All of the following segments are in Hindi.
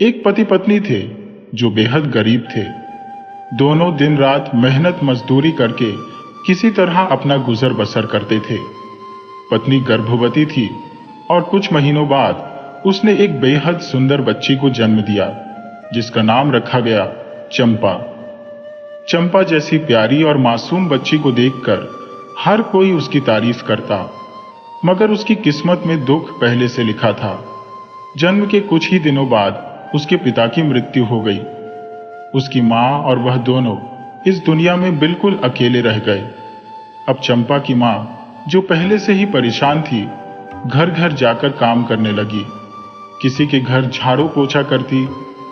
एक पति पत्नी थे जो बेहद गरीब थे। दोनों दिन रात मेहनत मजदूरी करके किसी तरह अपना गुजर बसर करते थे। पत्नी गर्भवती थी और कुछ महीनों बाद उसने एक बेहद सुंदर बच्ची को जन्म दिया, जिसका नाम रखा गया चंपा। चंपा जैसी प्यारी और मासूम बच्ची को देखकर हर कोई उसकी तारीफ करता, मगर उसकी किस्मत में दुख पहले से लिखा था। जन्म के कुछ ही दिनों बाद उसके पिता की मृत्यु हो गई। उसकी मां और वह दोनों इस दुनिया में बिल्कुल अकेले रह गए। अब चंपा की मां, जो पहले से ही परेशान थी, घर घर जाकर काम करने लगी। किसी के घर झाड़ू पोछा करती,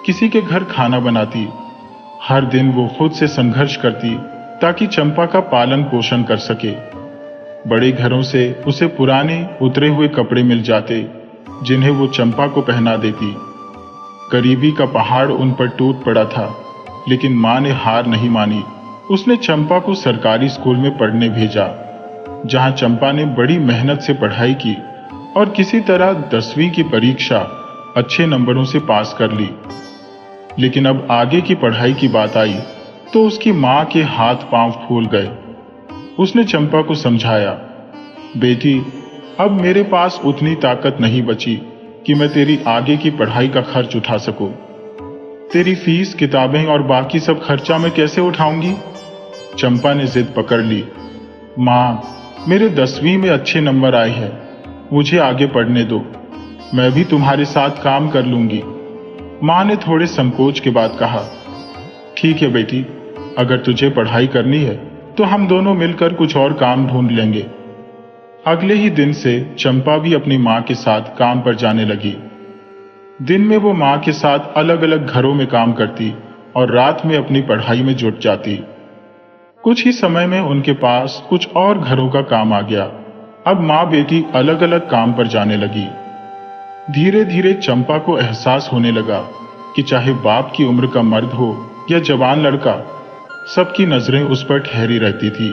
किसी के घर खाना बनाती। हर दिन वो खुद से संघर्ष करती ताकि चंपा का पालन पोषण कर सके। बड़े घरों से उसे पुराने उतरे हुए कपड़े मिल जाते, जिन्हें वो चंपा को पहना देती। गरीबी का पहाड़ उन पर टूट पड़ा था, लेकिन मां ने हार नहीं मानी। उसने चंपा को सरकारी स्कूल में पढ़ने भेजा, जहां चंपा ने बड़ी मेहनत से पढ़ाई की और किसी तरह 10वीं की परीक्षा अच्छे नंबरों से पास कर ली। लेकिन अब आगे की पढ़ाई की बात आई तो उसकी मां के हाथ पांव फूल गए। उसने चंपा को समझाया, बेटी, अब मेरे पास उतनी ताकत नहीं बची कि मैं तेरी आगे की पढ़ाई का खर्च उठा सकूं। तेरी फीस, किताबें और बाकी सब खर्चा मैं कैसे उठाऊंगी? चंपा ने जिद पकड़ ली। मां, मेरे 10वीं में अच्छे नंबर आए हैं, मुझे आगे पढ़ने दो, मैं भी तुम्हारे साथ काम कर लूंगी। मां ने थोड़े संकोच के बाद कहा, ठीक है बेटी, अगर तुझे पढ़ाई करनी है तो हम दोनों मिलकर कुछ और काम ढूंढ लेंगे। अगले ही दिन से चंपा भी अपनी मां के साथ काम पर जाने लगी। दिन में वो मां के साथ अलग अलग घरों में काम करती और रात में अपनी पढ़ाई में जुट जाती। कुछ ही समय में उनके पास कुछ और घरों का काम आ गया। अब मां बेटी अलग अलग काम पर जाने लगी। धीरे धीरे चंपा को एहसास होने लगा कि चाहे बाप की उम्र का मर्द हो या जवान लड़का, सबकी नजरें उस पर ठहरी रहती थी।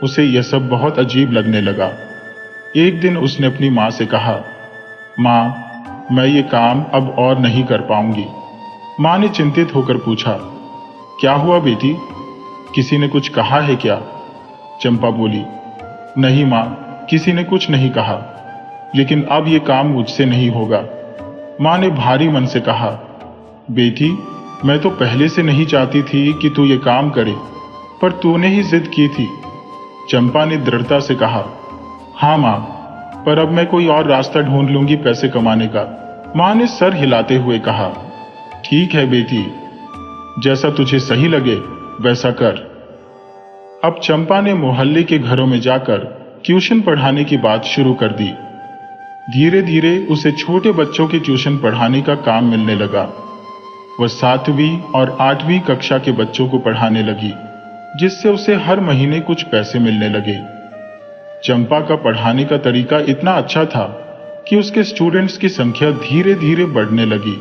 उसे यह सब बहुत अजीब लगने लगा। एक दिन उसने अपनी मां से कहा, मां, मैं ये काम अब और नहीं कर पाऊंगी। मां ने चिंतित होकर पूछा, क्या हुआ बेटी, किसी ने कुछ कहा है क्या? चंपा बोली, नहीं मां, किसी ने कुछ नहीं कहा, लेकिन अब ये काम मुझसे नहीं होगा। मां ने भारी मन से कहा, बेटी, मैं तो पहले से नहीं चाहती थी कि तू ये काम करे, पर तूने ही जिद की थी। चंपा ने दृढ़ता से कहा, हाँ मां, पर अब मैं कोई और रास्ता ढूंढ लूंगी पैसे कमाने का। मां ने सर हिलाते हुए कहा, ठीक है बेटी, जैसा तुझे सही लगे वैसा कर। अब चंपा ने मोहल्ले के घरों में जाकर ट्यूशन पढ़ाने की बात शुरू कर दी। धीरे धीरे उसे छोटे बच्चों के ट्यूशन पढ़ाने का काम मिलने लगा। वह 7वीं और 8वीं कक्षा के बच्चों को पढ़ाने लगी, जिससे उसे हर महीने कुछ पैसे मिलने लगे। चंपा का पढ़ाने का तरीका इतना अच्छा था कि उसके स्टूडेंट्स की संख्या धीरे धीरे बढ़ने लगी।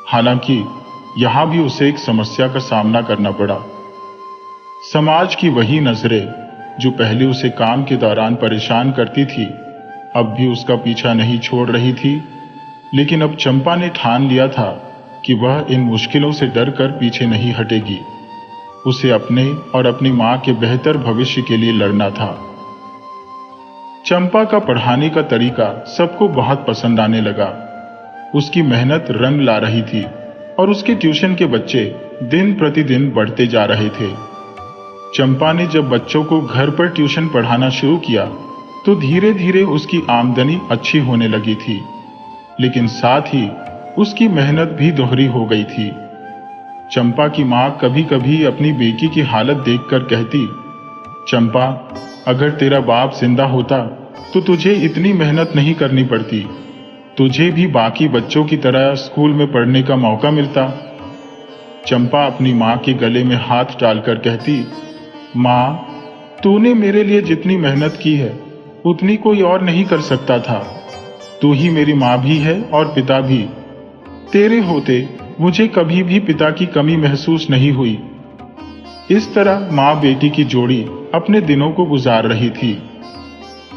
हालांकि यहां भी उसे एक समस्या का सामना करना पड़ा। समाज की वही नजरें जो पहले उसे काम के दौरान परेशान करती थी, अब भी उसका पीछा नहीं छोड़ रही थी। लेकिन अब चंपा ने ठान लिया था कि वह इन मुश्किलों से डरकर पीछे नहीं हटेगी। उसे अपने और अपनी मां के बेहतर भविष्य के लिए लड़ना था। चंपा का पढ़ाने का तरीका सबको बहुत पसंद आने लगा। उसकी मेहनत रंग ला रही थी और उसके ट्यूशन के बच्चे दिन प्रतिदिन बढ़ते जा रहे थे। चंपा ने जब बच्चों को घर पर ट्यूशन पढ़ाना शुरू किया तो धीरे धीरे उसकी आमदनी अच्छी होने लगी थी, लेकिन साथ ही उसकी मेहनत भी दोहरी हो गई थी। चंपा की मां कभी कभी अपनी बेटी की हालत देखकर कहती, चंपा, अगर तेरा बाप जिंदा होता तो तुझे इतनी मेहनत नहीं करनी पड़ती, तुझे भी बाकी बच्चों की तरह स्कूल में पढ़ने का मौका मिलता। चंपा अपनी मां के गले में हाथ डालकर कहती, मां, तूने मेरे लिए जितनी मेहनत की है उतनी कोई और नहीं कर सकता था। तू ही मेरी मां भी है और पिता भी। तेरे होते मुझे कभी भी पिता की कमी महसूस नहीं हुई। इस तरह मां बेटी की जोड़ी अपने दिनों को गुजार रही थी।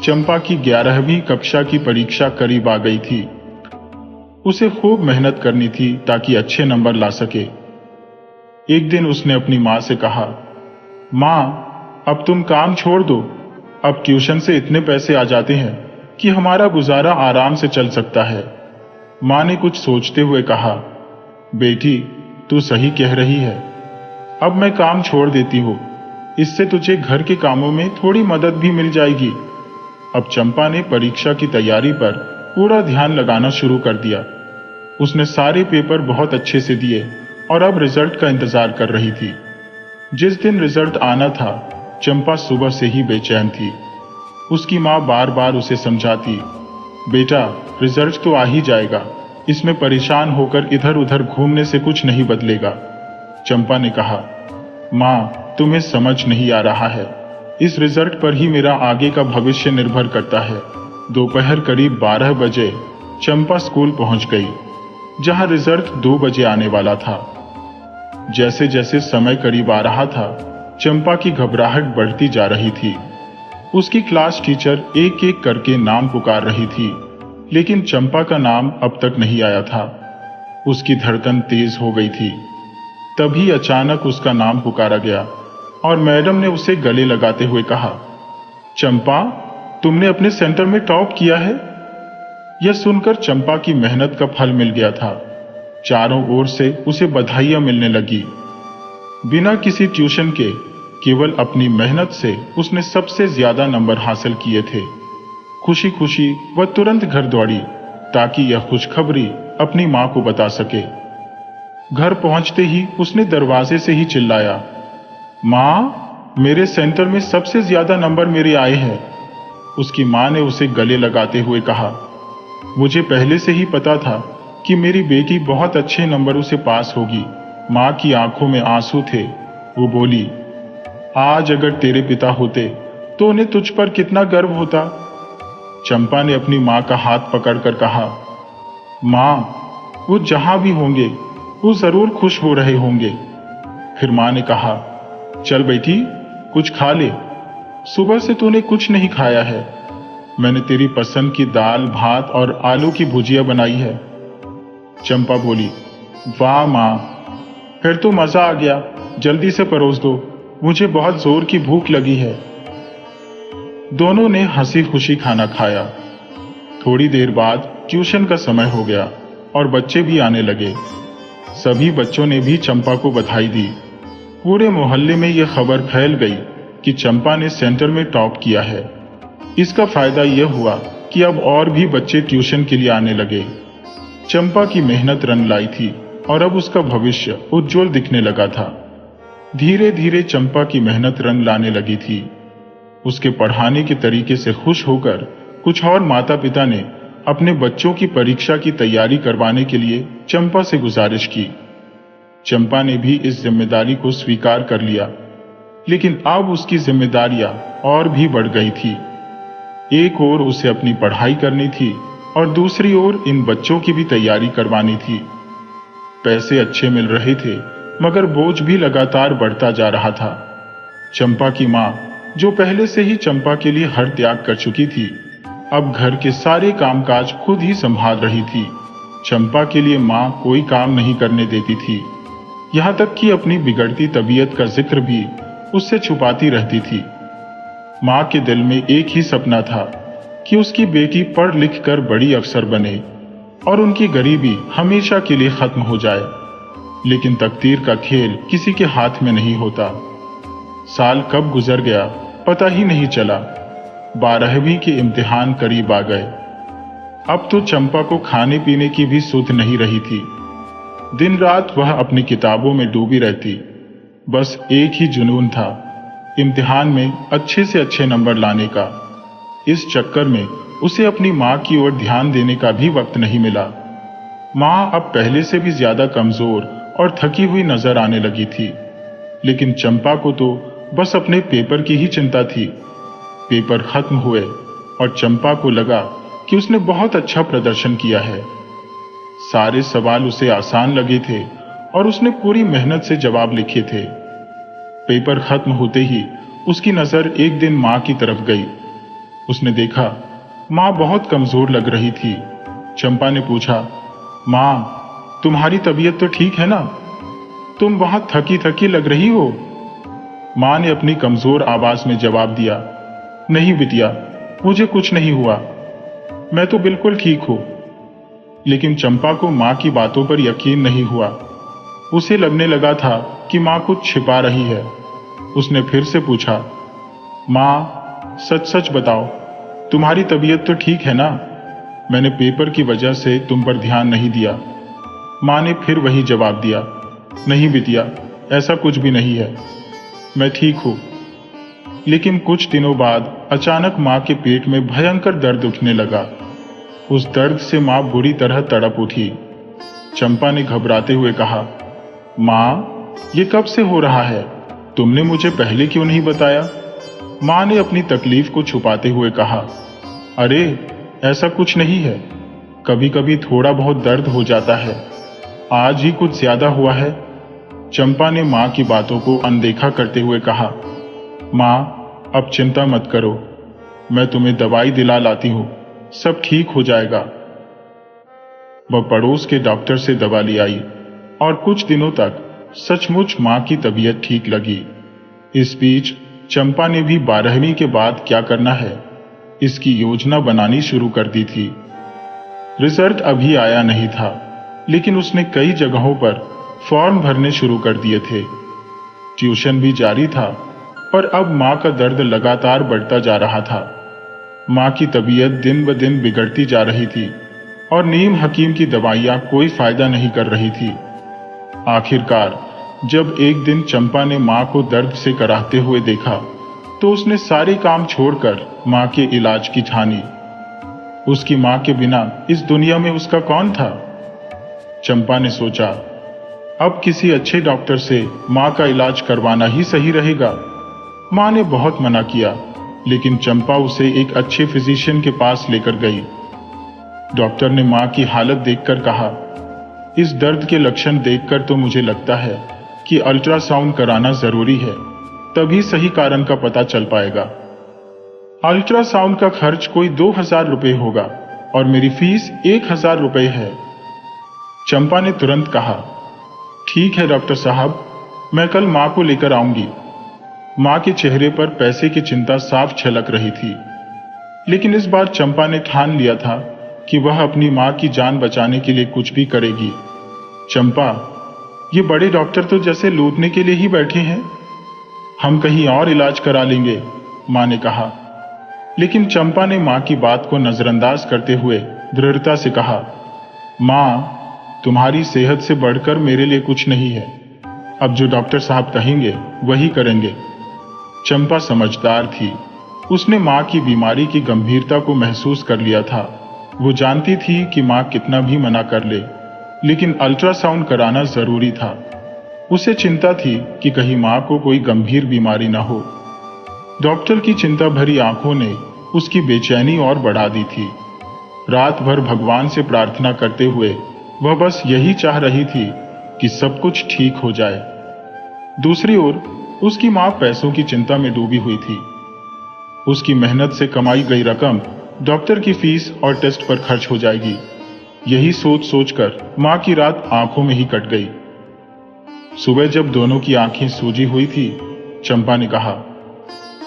चंपा की 11वीं कक्षा की परीक्षा करीब आ गई थी। उसे खूब मेहनत करनी थी ताकि अच्छे नंबर ला सके। एक दिन उसने अपनी माँ से कहा, माँ, अब तुम काम छोड़ दो। अब ट्यूशन से इतने पैसे आ जाते हैं कि हमारा गुजारा आराम से चल सकता है। माँ ने कुछ सोचते हुए कहा, बेटी, तू सही कह रही है। अब मैं काम छोड़ देती हूँ। इससे तुझे घर के कामों में थोड़ी मदद भी मिल जाएगी। अब चंपा ने परीक्षा की तैयारी पर पूरा ध्यान लगाना शुरू कर दिया। उसने सारे पेपर बहुत अच्छे से दिए और अब रिजल्ट का इंतजार कर रही थी। जिस दिन रिजल्ट आना था, चंपा सुबह से ही बेचैन थी। उसकी माँ बार बार उसे समझाती, बेटा, रिजल्ट तो आ ही जाएगा, इसमें परेशान होकर इधर उधर घूमने से कुछ नहीं बदलेगा। चंपा ने कहा, माँ, तुम्हें समझ नहीं आ रहा है, इस रिजल्ट पर ही मेरा आगे का भविष्य निर्भर करता है। दोपहर करीब 12 बजे चंपा स्कूल पहुंच गई, जहां रिजल्ट 2 बजे आने वाला था। जैसे जैसे समय करीब आ रहा था, चंपा की घबराहट बढ़ती जा रही थी। उसकी क्लास टीचर एक एक करके नाम पुकार रही थी, लेकिन चंपा का नाम अब तक नहीं आया था। उसकी धड़कन तेज हो गई थी। तभी अचानक उसका नाम पुकारा गया और मैडम ने उसे गले लगाते हुए कहा, चंपा, तुमने अपने सेंटर में टॉप किया है। यह सुनकर चंपा की मेहनत का फल मिल गया था। चारों ओर से उसे बधाइयां मिलने लगी। बिना किसी ट्यूशन के, केवल अपनी मेहनत से उसने सबसे ज्यादा नंबर हासिल किए थे। खुशी खुशी वह तुरंत घर दौड़ी ताकि यह खुशखबरी अपनी मां को बता सके। घर पहुंचते ही उसने दरवाजे से ही चिल्लाया, मां, मेरे सेंटर में सबसे ज्यादा नंबर मेरे आए हैं। उसकी मां ने उसे गले लगाते हुए कहा, मुझे पहले से ही पता था कि मेरी बेटी बहुत अच्छे नंबरों से पास होगी। मां की आंखों में आंसू थे। वो बोली, आज अगर तेरे पिता होते तो उन्हें तुझ पर कितना गर्व होता। चंपा ने अपनी मां का हाथ पकड़कर कहा, मां, वो जहां भी होंगे वो जरूर खुश हो रहे होंगे। फिर मां ने कहा, चल बेटी, कुछ खा ले। सुबह से तूने कुछ नहीं खाया है। मैंने तेरी पसंद की दाल भात और आलू की भुजिया बनाई है। चंपा बोली, वाह मां, फिर तो मजा आ गया। जल्दी से परोस दो, मुझे बहुत जोर की भूख लगी है। दोनों ने हंसी खुशी खाना खाया। थोड़ी देर बाद ट्यूशन का समय हो गया और बच्चे भी आने लगे। सभी बच्चों ने भी चंपा को बधाई दी। पूरे मोहल्ले में यह खबर फैल गई कि चंपा ने सेंटर में टॉप किया है। इसका फायदा यह हुआ कि अब और भी बच्चे ट्यूशन के लिए आने लगे। चंपा की मेहनत रंग लाई थी और अब उसका भविष्य उज्जवल दिखने लगा था। धीरे धीरे चंपा की मेहनत रंग लाने लगी थी। उसके पढ़ाने के तरीके से खुश होकर कुछ और माता पिता ने अपने बच्चों की परीक्षा की तैयारी करवाने के लिए चंपा से गुजारिश की। चंपा ने भी इस जिम्मेदारी को स्वीकार कर लिया, लेकिन अब उसकी जिम्मेदारियां और भी बढ़ गई थी। एक ओर उसे अपनी पढ़ाई करनी थी और दूसरी ओर इन बच्चों की भी तैयारी करवानी थी। पैसे अच्छे मिल रहे थे, मगर बोझ भी लगातार बढ़ता जा रहा था। चंपा की मां, जो पहले से ही चंपा के लिए हर त्याग कर चुकी थी, अब घर के सारे कामकाज खुद ही संभाल रही थी। चंपा के लिए मां कोई काम नहीं करने देती थी। यहां तक कि अपनी बिगड़ती तबीयत का जिक्र भी उससे छुपाती रहती थी। मां के दिल में एक ही सपना था कि उसकी बेटी पढ़ लिख कर बड़ी अफसर बने और उनकी गरीबी हमेशा के लिए खत्म हो जाए। लेकिन तकदीर का खेल किसी के हाथ में नहीं होता। साल कब गुजर गया पता ही नहीं चला। 12वीं के इम्तिहान करीब आ गए। अब तो चंपा को खाने पीने की भी सुध नहीं रही थी। दिन रात वह अपनी किताबों में डूबी रहती। बस एक ही जुनून था, इम्तिहान में अच्छे से अच्छे नंबर लाने का। इस चक्कर में उसे अपनी मां की ओर ध्यान देने का भी वक्त नहीं मिला। मां अब पहले से भी ज्यादा कमजोर और थकी हुई नजर आने लगी थी। लेकिन चंपा को तो बस अपने पेपर की ही चिंता थी। पेपर खत्म हुए और चंपा को लगा कि उसने बहुत अच्छा प्रदर्शन किया है। सारे सवाल उसे आसान लगे थे और उसने पूरी मेहनत से जवाब लिखे थे। पेपर खत्म होते ही उसकी नजर एक दिन मां की तरफ गई। उसने देखा मां बहुत कमजोर लग रही थी। चंपा ने पूछा, माँ, तुम्हारी तबीयत तो ठीक है ना? तुम बहुत थकी थकी लग रही हो। माँ ने अपनी कमजोर आवाज में जवाब दिया, नहीं बिटिया, मुझे कुछ नहीं हुआ, मैं तो बिल्कुल ठीक हूं। लेकिन चंपा को माँ की बातों पर यकीन नहीं हुआ। उसे लगने लगा था कि माँ कुछ छिपा रही है। उसने फिर से पूछा, माँ, सच सच बताओ, तुम्हारी तबीयत तो ठीक है ना? मैंने पेपर की वजह से तुम पर ध्यान नहीं दिया। माँ ने फिर वही जवाब दिया, नहीं बिटिया, ऐसा कुछ भी नहीं है, मैं ठीक हूं। लेकिन कुछ दिनों बाद अचानक माँ के पेट में भयंकर दर्द उठने लगा। उस दर्द से माँ बुरी तरह तड़प उठी। चंपा ने घबराते हुए कहा, माँ, ये कब से हो रहा है? तुमने मुझे पहले क्यों नहीं बताया? माँ ने अपनी तकलीफ को छुपाते हुए कहा, अरे ऐसा कुछ नहीं है, कभी कभी थोड़ा बहुत दर्द हो जाता है, आज ही कुछ ज्यादा हुआ है। चंपा ने माँ की बातों को अनदेखा करते हुए कहा, माँ, अब चिंता मत करो, मैं तुम्हें दवाई दिला लाती हूँ, सब ठीक हो जाएगा। वह पड़ोस के डॉक्टर से दवा ले आई और कुछ दिनों तक सचमुच माँ की तबीयत ठीक लगी। इस बीच चंपा ने भी 12वीं के बाद क्या करना है, इसकी योजना बनानी शुरू कर दी थी। रिजल्ट अभी आया नहीं था, लेकिन उसने कई जगहों पर फॉर्म भरने शुरू कर दिए थे। ट्यूशन भी जारी था और अब माँ का दर्द लगातार बढ़ता जा रहा था। माँ की तबीयत दिन ब दिन बिगड़ती जा रही थी और नीम हकीम की दवाइयाँ कोई फायदा नहीं कर रही थी। आखिरकार जब एक दिन चंपा ने माँ को दर्द से कराहते हुए देखा, तो उसने सारे काम छोड़कर माँ के इलाज की ठानी। उसकी माँ के बिना इस दुनिया में उसका कौन था? चंपा ने सोचा, अब किसी अच्छे डॉक्टर से माँ का इलाज करवाना ही सही रहेगा। माँ ने बहुत मना किया, लेकिन चंपा उसे एक अच्छे फिजिशियन के पास लेकर गई। डॉक्टर ने माँ की हालत देखकर कहा, इस दर्द के लक्षण देखकर तो मुझे लगता है कि अल्ट्रासाउंड कराना जरूरी है, तभी सही कारण का पता चल पाएगा। अल्ट्रासाउंड का खर्च कोई 2000 रुपए होगा और मेरी फीस 1000 रुपए है। चंपा ने तुरंत कहा, ठीक है डॉक्टर साहब, मैं कल माँ को लेकर आऊंगी। माँ के चेहरे पर पैसे की चिंता साफ झलक रही थी, लेकिन इस बार चंपा ने ठान लिया था कि वह अपनी माँ की जान बचाने के लिए कुछ भी करेगी। चंपा, ये बड़े डॉक्टर तो जैसे लूटने के लिए ही बैठे हैं, हम कहीं और इलाज करा लेंगे, माँ ने कहा। लेकिन चंपा ने माँ की बात को नजरअंदाज करते हुए दृढ़ता से कहा, माँ, तुम्हारी सेहत से बढ़कर मेरे लिए कुछ नहीं है, अब जो डॉक्टर साहब कहेंगे वही करेंगे। चंपा समझदार थी, उसने माँ की बीमारी की गंभीरता को महसूस कर लिया था। वो जानती थी कि माँ कितना भी मना कर ले, लेकिन अल्ट्रासाउंड कराना जरूरी था। उसे चिंता थी कि कहीं माँ को कोई गंभीर बीमारी ना हो। डॉक्टर की चिंता भरी आंखों ने उसकी बेचैनी और बढ़ा दी थी। रात भर भगवान से प्रार्थना करते हुए वह बस यही चाह रही थी कि सब कुछ ठीक हो जाए। दूसरी ओर उसकी माँ पैसों की चिंता में डूबी हुई थी। उसकी मेहनत से कमाई गई रकम डॉक्टर की फीस और टेस्ट पर खर्च हो जाएगी। यही सोच सोचकर माँ की रात आंखों में ही कट गई। सुबह जब दोनों की आंखें सूजी हुई थी, चंपा ने कहा,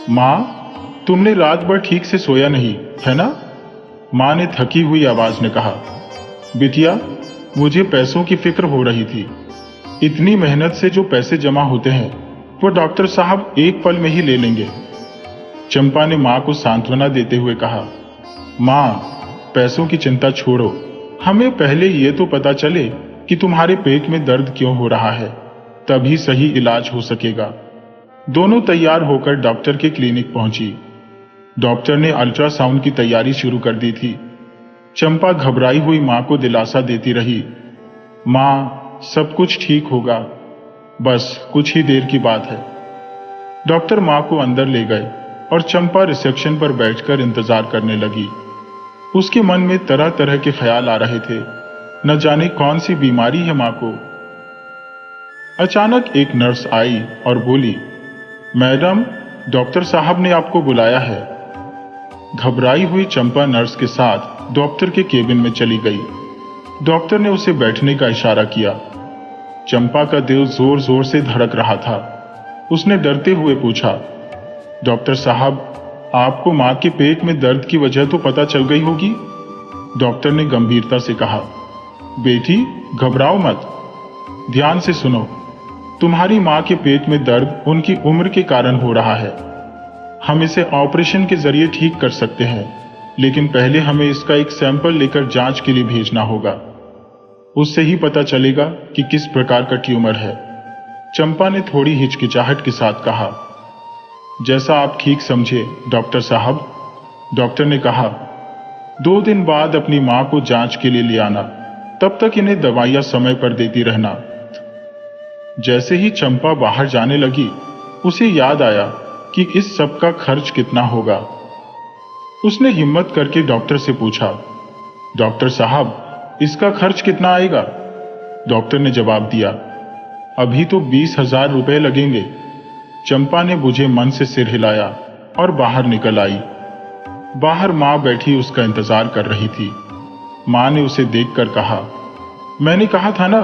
माँ, तुमने रात भर ठीक से सोया नहीं है ना? माँ ने थकी हुई आवाज में कहा, बिटिया, मुझे पैसों की फिक्र हो रही थी। इतनी मेहनत से जो पैसे जमा होते हैं वो डॉक्टर साहब एक पल में ही ले लेंगे। चंपा ने माँ को सांत्वना देते हुए कहा, माँ, पैसों की चिंता छोड़ो, हमें पहले ये तो पता चले कि तुम्हारे पेट में दर्द क्यों हो रहा है, तभी सही इलाज हो सकेगा। दोनों तैयार होकर डॉक्टर के क्लिनिक पहुंची। डॉक्टर ने अल्ट्रासाउंड की तैयारी शुरू कर दी थी। चंपा घबराई हुई माँ को दिलासा देती रही, माँ, सब कुछ ठीक होगा, बस कुछ ही देर की बात है। डॉक्टर माँ को अंदर ले गए और चंपा रिसेप्शन पर बैठकर इंतजार करने लगी। उसके मन में तरह तरह के ख्याल आ रहे थे, न जाने कौन सी बीमारी है माँ को। अचानक एक नर्स आई और बोली, मैडम, डॉक्टर साहब ने आपको बुलाया है। घबराई हुई चंपा नर्स के साथ डॉक्टर के केबिन में चली गई। डॉक्टर ने उसे बैठने का इशारा किया। चंपा का दिल जोर जोर से धड़क रहा था। उसने डरते हुए पूछा, डॉक्टर साहब, आपको मां के पेट में दर्द की वजह तो पता चल गई होगी? डॉक्टर ने गंभीरता से कहा, बेटी घबराओ मत, ध्यान से सुनो। तुम्हारी मां के पेट में दर्द उनकी उम्र के कारण हो रहा है। हम इसे ऑपरेशन के जरिए ठीक कर सकते हैं, लेकिन पहले हमें इसका एक सैंपल लेकर जांच के लिए भेजना होगा। उससे ही पता चलेगा कि किस प्रकार का ट्यूमर है। चंपा ने थोड़ी हिचकिचाहट के साथ कहा, जैसा आप ठीक समझे डॉक्टर साहब। डॉक्टर ने कहा, 2 दिन बाद अपनी मां को जांच के लिए ले आना, तब तक इन्हें दवाइयां समय पर देती रहना। जैसे ही चंपा बाहर जाने लगी, उसे याद आया कि इस सब का खर्च कितना होगा। उसने हिम्मत करके डॉक्टर से पूछा, डॉक्टर साहब, इसका खर्च कितना आएगा? डॉक्टर ने जवाब दिया, अभी तो 20,000 रुपए लगेंगे। चंपा ने बुझे मन से सिर हिलाया और बाहर निकल आई। बाहर मां बैठी उसका इंतजार कर रही थी। मां ने उसे देखकर कहा, मैंने कहा था ना,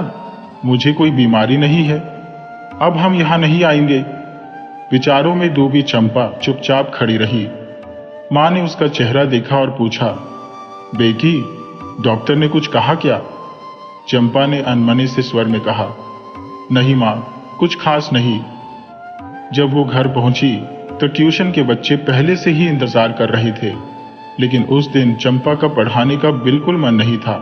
मुझे कोई बीमारी नहीं है, अब हम यहां नहीं आएंगे। विचारों में डूबी चंपा चुपचाप खड़ी रही। मां ने उसका चेहरा देखा और पूछा, बेटी, डॉक्टर ने कुछ कहा क्या? चंपा ने अनमने से स्वर में कहा, नहीं मां, कुछ खास नहीं। जब वो घर पहुंची तो ट्यूशन के बच्चे पहले से ही इंतजार कर रहे थे, लेकिन उस दिन चंपा का पढ़ाने का बिल्कुल मन नहीं था।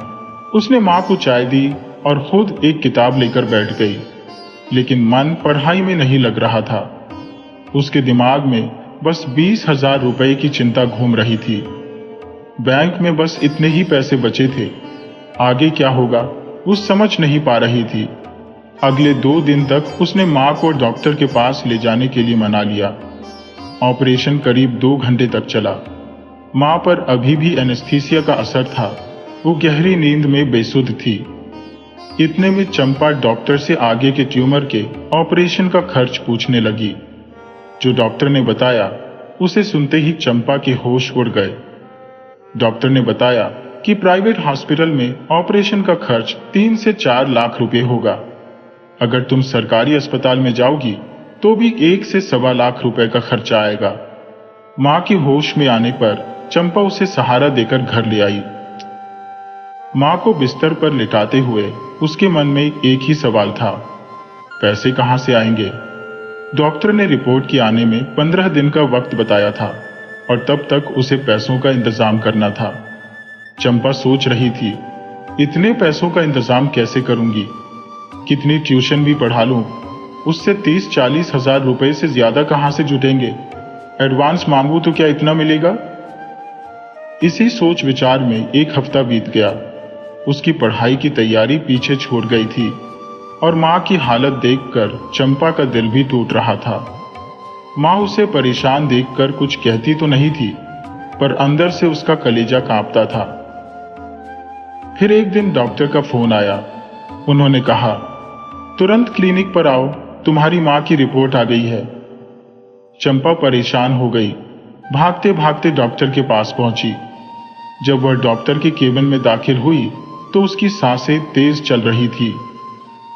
उसने मां को चाय दी और खुद एक किताब लेकर बैठ गई, लेकिन मन पढ़ाई में नहीं लग रहा था। उसके दिमाग में बस 20,000 रुपए की चिंता घूम रही थी। बैंक में बस इतने ही पैसे बचे थे, आगे क्या होगा वो समझ नहीं पा रही थी। अगले 2 दिन तक उसने मां को डॉक्टर के पास ले जाने के लिए मना लिया। ऑपरेशन करीब 2 घंटे तक चला। मां पर अभी भी एनेस्थीसिया का असर था। वो गहरी नींद में बेसुध थी। इतने में चंपा डॉक्टर से आगे के ट्यूमर के ऑपरेशन का खर्च पूछने लगी। जो डॉक्टर ने बताया, उसे सुनते ही चंपा के होश उड़ गए। डॉक्टर ने बताया कि प्राइवेट हॉस्पिटल में ऑपरेशन का खर्च 3 से 4 लाख रुपए होगा। अगर तुम सरकारी अस्पताल में जाओगी तो भी 1 से 1.25 लाख रुपए का खर्चा आएगा। मां की होश में आने पर चंपा उसे सहारा देकर घर ले आई। मां को बिस्तर पर लिटाते हुए उसके मन में एक ही सवाल था, पैसे कहां से आएंगे? डॉक्टर ने रिपोर्ट के आने में 15 दिन का वक्त बताया था और तब तक उसे पैसों का इंतजाम करना था। चंपा सोच रही थी, इतने पैसों का इंतजाम कैसे करूंगी? कितनी ट्यूशन भी पढ़ा लूं, उससे 30-40 हजार रुपए से ज्यादा कहां से जुटेंगे? एडवांस मांगू तो क्या इतना मिलेगा? इसी सोच विचार में 1 हफ्ता बीत गया। उसकी पढ़ाई की तैयारी पीछे छूट गई थी और मां की हालत देखकर चंपा का दिल भी टूट रहा था। मां उसे परेशान देखकर कुछ कहती तो नहीं थी, पर अंदर से उसका कलेजा कांपता था। फिर एक दिन डॉक्टर का फोन आया। उन्होंने कहा, तुरंत क्लिनिक पर आओ, तुम्हारी मां की रिपोर्ट आ गई है। चंपा परेशान हो गई। भागते भागते डॉक्टर के पास पहुंची। जब वह डॉक्टर के केबिन में दाखिल हुई तो उसकी सांसें तेज चल रही थी।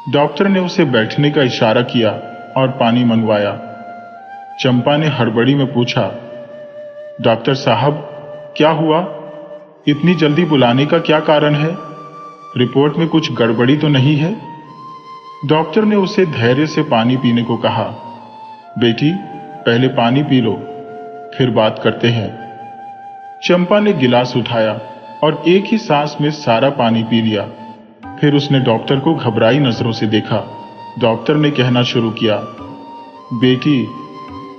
डॉक्टर ने उसे बैठने का इशारा किया और पानी मंगवाया। चंपा ने हड़बड़ी में पूछा, डॉक्टर साहब, क्या हुआ? इतनी जल्दी बुलाने का क्या कारण है? रिपोर्ट में कुछ गड़बड़ी तो नहीं है? डॉक्टर ने उसे धैर्य से पानी पीने को कहा। बेटी, पहले पानी पी लो, फिर बात करते हैं। चंपा ने गिलास उठाया और एक ही सांस में सारा पानी पी लिया। फिर उसने डॉक्टर को घबराई नजरों से देखा। डॉक्टर ने कहना शुरू किया, बेटी,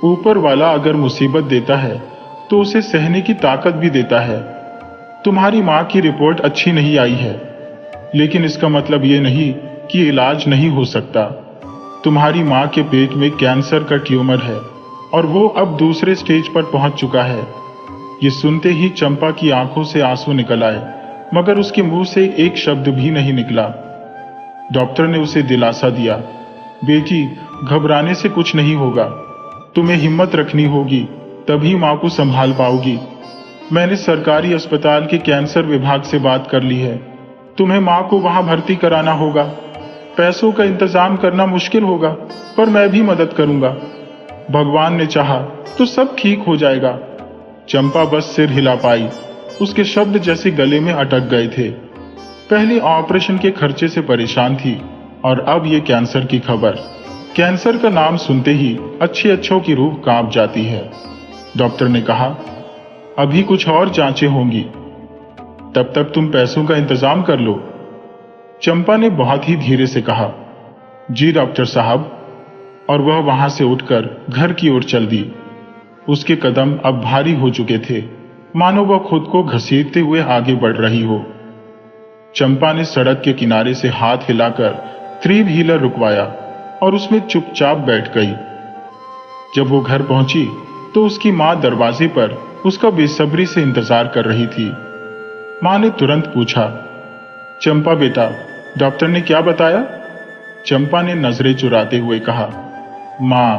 ऊपर वाला अगर मुसीबत देता है तो उसे सहने की ताकत भी देता है। तुम्हारी मां की रिपोर्ट अच्छी नहीं आई है, लेकिन इसका मतलब ये नहीं कि इलाज नहीं हो सकता। तुम्हारी मां के पेट में कैंसर का ट्यूमर है और वो अब दूसरे स्टेज पर पहुंच चुका है। ये सुनते ही चंपा की आंखों से आंसू निकल आए, मगर उसके मुंह से एक शब्द भी नहीं निकला। डॉक्टर ने उसे दिलासा दिया, बेटी, घबराने से कुछ नहीं होगा, तुम्हें हिम्मत रखनी होगी, तभी मां को संभाल पाओगी। मैंने सरकारी अस्पताल के कैंसर विभाग से बात कर ली है, तुम्हें माँ को वहां भर्ती कराना होगा। पैसों का इंतजाम करना मुश्किल होगा, पर मैं भी मदद करूंगा। भगवान ने चाहा तो सब ठीक हो जाएगा। चंपा बस सिर हिला पाई। उसके शब्द जैसे गले में अटक गए थे। पहले ऑपरेशन के खर्चे से परेशान थी और अब ये कैंसर की खबर। कैंसर का नाम सुनते ही अच्छे अच्छों की रूह कांप जाती है। डॉक्टर ने कहा, अभी कुछ और जांचें होंगी, तब तक तुम पैसों का इंतजाम कर लो। चंपा ने बहुत ही धीरे से कहा, जी डॉक्टर साहब, और वह वहां से उठकर घर की ओर चल दी। उसके कदम अब भारी हो चुके थे, मानो वह खुद को घसीटते हुए आगे बढ़ रही हो। चंपा ने सड़क के किनारे से हाथ हिलाकर 3 व्हीलर रुकवाया और उसमें चुपचाप बैठ गई। जब वो घर पहुंची तो उसकी मां दरवाजे पर उसका बेसब्री से इंतजार कर रही थी। मां ने तुरंत पूछा, चंपा बेटा, डॉक्टर ने क्या बताया? चंपा ने नजरें चुराते हुए कहा, मां,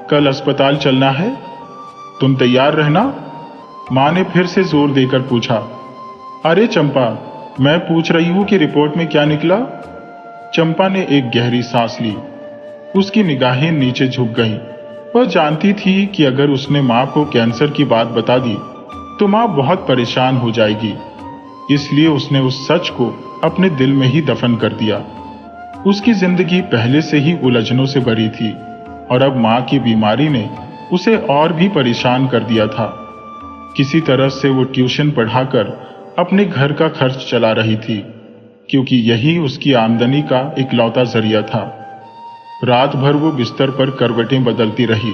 कल अस्पताल चलना है, तुम तैयार रहना। मां ने फिर से जोर देकर पूछा, अरे चंपा, मैं पूछ रही हूं कि रिपोर्ट में क्या निकला? चंपा ने एक गहरी सांस ली। उसकी निगाहें नीचे झुक गईं। वह जानती थी कि अगर उसने मां को कैंसर की बात बता दी तो मां बहुत परेशान हो जाएगी। इसलिए उसने उस सच को अपने दिल में ही दफन कर दिया। उसकी जिंदगी पहले से ही उलझनों से भरी थी और अब मां की बीमारी ने उसे और भी परेशान कर दिया था। किसी तरह से वो ट्यूशन पढ़ाकर अपने घर का खर्च चला रही थी, क्योंकि यही उसकी आमदनी का इकलौता जरिया था। रात भर वो बिस्तर पर करवटें बदलती रही।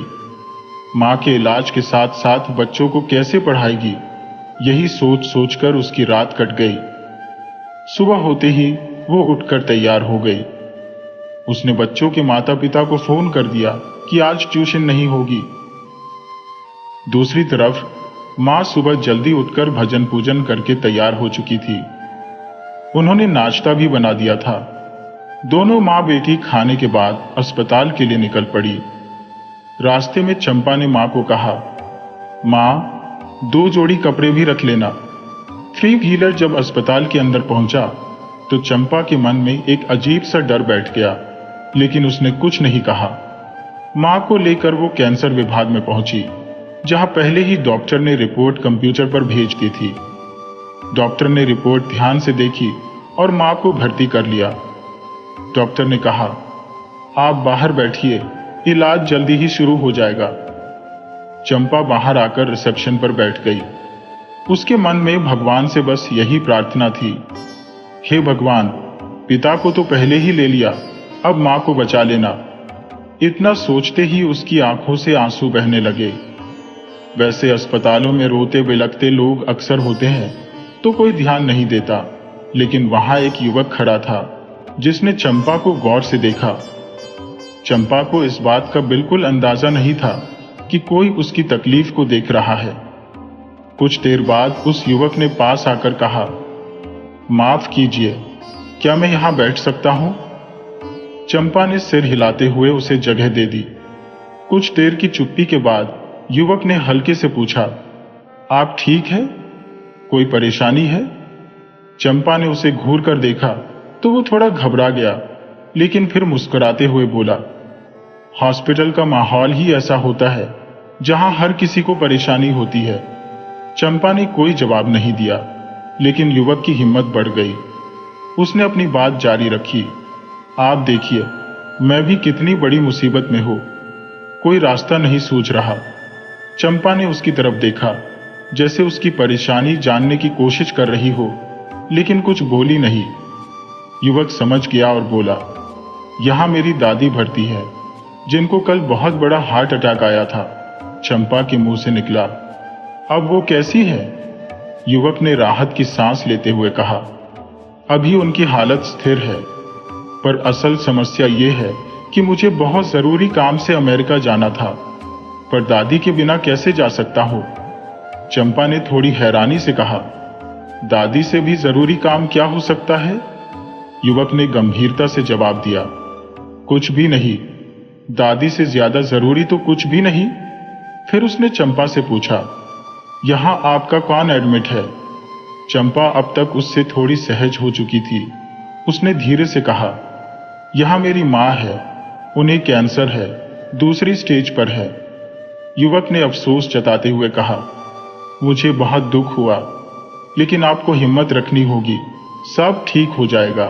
मां के इलाज के साथ साथ बच्चों को कैसे पढ़ाएगी, यही सोच सोचकर उसकी रात कट गई। सुबह होते ही वो उठकर तैयार हो गई। उसने बच्चों के माता पिता को फोन कर दिया कि आज ट्यूशन नहीं होगी। दूसरी तरफ मां सुबह जल्दी उठकर भजन पूजन करके तैयार हो चुकी थी। उन्होंने नाश्ता भी बना दिया था। दोनों मां बेटी खाने के बाद अस्पताल के लिए निकल पड़ी। रास्ते में चंपा ने मां को कहा, मां, 2 जोड़ी कपड़े भी रख लेना। 3 व्हीलर जब अस्पताल के अंदर पहुंचा तो चंपा के मन में एक अजीब सा डर बैठ गया, लेकिन उसने कुछ नहीं कहा। मां को लेकर वो कैंसर विभाग में पहुंची, जहां पहले ही डॉक्टर ने रिपोर्ट कंप्यूटर पर भेज दी थी। डॉक्टर ने रिपोर्ट ध्यान से देखी और मां को भर्ती कर लिया। डॉक्टर ने कहा, आप बाहर बैठिए, इलाज जल्दी ही शुरू हो जाएगा। चंपा बाहर आकर रिसेप्शन पर बैठ गई। उसके मन में भगवान से बस यही प्रार्थना थी, हे भगवान, पिता को तो पहले ही ले लिया, अब मां को बचा लेना। इतना सोचते ही उसकी आंखों से आंसू बहने लगे। वैसे अस्पतालों में रोते बिलखते लोग अक्सर होते हैं तो कोई ध्यान नहीं देता, लेकिन वहां एक युवक खड़ा था जिसने चंपा को गौर से देखा। चंपा को इस बात का बिल्कुल अंदाजा नहीं था कि कोई उसकी तकलीफ को देख रहा है। कुछ देर बाद उस युवक ने पास आकर कहा, माफ कीजिए, क्या मैं यहां बैठ सकता हूं? चंपा ने सिर हिलाते हुए उसे जगह दे दी। कुछ देर की चुप्पी के बाद युवक ने हल्के से पूछा, आप ठीक हैं? कोई परेशानी है? चंपा ने उसे घूर कर देखा तो वो थोड़ा घबरा गया, लेकिन फिर मुस्कुराते हुए बोला, हॉस्पिटल का माहौल ही ऐसा होता है जहां हर किसी को परेशानी होती है। चंपा ने कोई जवाब नहीं दिया, लेकिन युवक की हिम्मत बढ़ गई। उसने अपनी बात जारी रखी, आप देखिए, मैं भी कितनी बड़ी मुसीबत में हूं, कोई रास्ता नहीं सूझ रहा। चंपा ने उसकी तरफ देखा, जैसे उसकी परेशानी जानने की कोशिश कर रही हो, लेकिन कुछ बोली नहीं। युवक समझ गया और बोला, यहां मेरी दादी भर्ती है, जिनको कल बहुत बड़ा हार्ट अटैक आया था। चंपा के मुंह से निकला, अब वो कैसी है? युवक ने राहत की सांस लेते हुए कहा, अभी उनकी हालत स्थिर है, पर असल समस्या ये है कि मुझे बहुत जरूरी काम से अमेरिका जाना था, पर दादी के बिना कैसे जा सकता हूं? चंपा ने थोड़ी हैरानी से कहा, दादी से भी जरूरी काम क्या हो सकता है? युवक ने गंभीरता से जवाब दिया, कुछ भी नहीं, दादी से ज्यादा जरूरी तो कुछ भी नहीं। फिर उसने चंपा से पूछा, यहां आपका कौन एडमिट है? चंपा अब तक उससे थोड़ी सहज हो चुकी थी। उसने धीरे से कहा, यहाँ मेरी माँ है, उन्हें कैंसर है, दूसरी स्टेज पर है। युवक ने अफसोस जताते हुए कहा, मुझे बहुत दुख हुआ, लेकिन आपको हिम्मत रखनी होगी, सब ठीक हो जाएगा।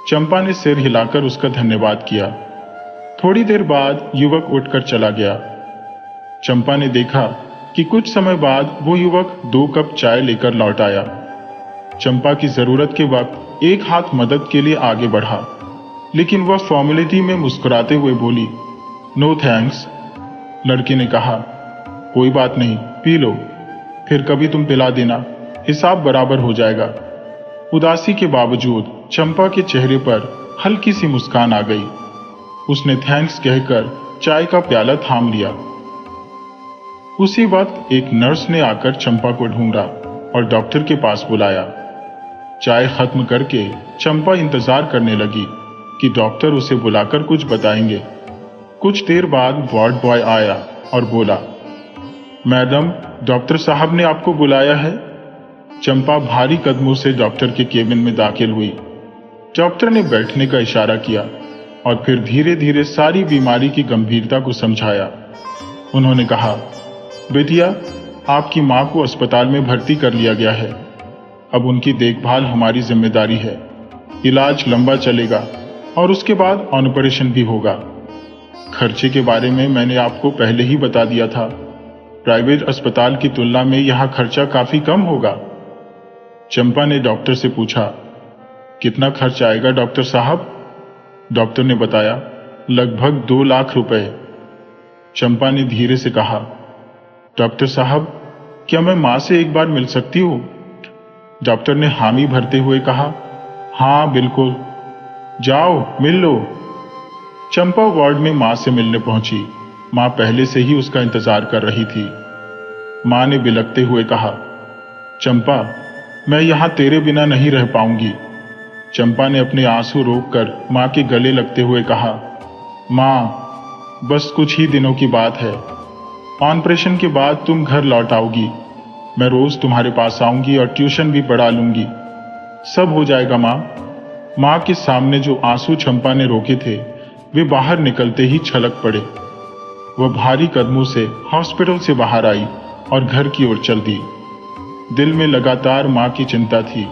चंपा ने सिर हिलाकर उसका धन्यवाद किया। थोड़ी देर बाद युवक उठकर चला गया। चंपा ने देखा कि कुछ समय बाद वो युवक 2 कप चाय लेकर लौट आया। चंपा की जरूरत के वक्त एक हाथ मदद के लिए आगे बढ़ा, लेकिन वह फॉर्मेलिटी में मुस्कुराते हुए बोली, नो थैंक्स। लड़के ने कहा, कोई बात नहीं, पी लो, फिर कभी तुम पिला देना, हिसाब बराबर हो जाएगा। उदासी के बावजूद चंपा के चेहरे पर हल्की सी मुस्कान आ गई। उसने थैंक्स कहकर चाय का प्याला थाम लिया। उसी वक्त एक नर्स ने आकर चंपा को ढूंढा और डॉक्टर के पास बुलाया। चाय खत्म करके चंपा इंतजार करने लगी कि डॉक्टर उसे बुलाकर कुछ बताएंगे। कुछ देर बाद वार्ड बॉय आया और बोला, मैडम, डॉक्टर साहब ने आपको बुलाया है। चंपा भारी कदमों से डॉक्टर के केबिन में दाखिल हुई। डॉक्टर ने बैठने का इशारा किया और फिर धीरे धीरे सारी बीमारी की गंभीरता को समझाया। उन्होंने कहा, बेटिया, आपकी मां को अस्पताल में भर्ती कर लिया गया है। अब उनकी देखभाल हमारी जिम्मेदारी है। इलाज लंबा चलेगा और उसके बाद ऑपरेशन भी होगा। खर्चे के बारे में मैंने आपको पहले ही बता दिया था। प्राइवेट अस्पताल की तुलना में यहाँ खर्चा काफी कम होगा। चंपा ने डॉक्टर से पूछा, कितना खर्च आएगा डॉक्टर साहब? डॉक्टर ने बताया, लगभग 2 लाख रुपए। चंपा ने धीरे से कहा, डॉक्टर साहब, क्या मैं मां से एक बार मिल सकती हूँ? डॉक्टर ने हामी भरते हुए कहा, हाँ बिल्कुल, जाओ मिल लो। चंपा वार्ड में मां से मिलने पहुंची। मां पहले से ही उसका इंतजार कर रही थी। मां ने बिलखते हुए कहा, चंपा, मैं यहां तेरे बिना नहीं रह पाऊंगी। चंपा ने अपने आंसू रोककर मां के गले लगते हुए कहा, मां, बस कुछ ही दिनों की बात है। ऑपरेशन के बाद तुम घर लौट आओगी। मैं रोज तुम्हारे पास आऊंगी और ट्यूशन भी पढ़ा लूंगी। सब हो जाएगा मां। मां के सामने जो आंसू चंपा ने रोके थे, वे बाहर निकलते ही छलक पड़े। वह भारी कदमों से हॉस्पिटल से बाहर आई और घर की ओर चल दी। दिल में लगातार मां की चिंता थी।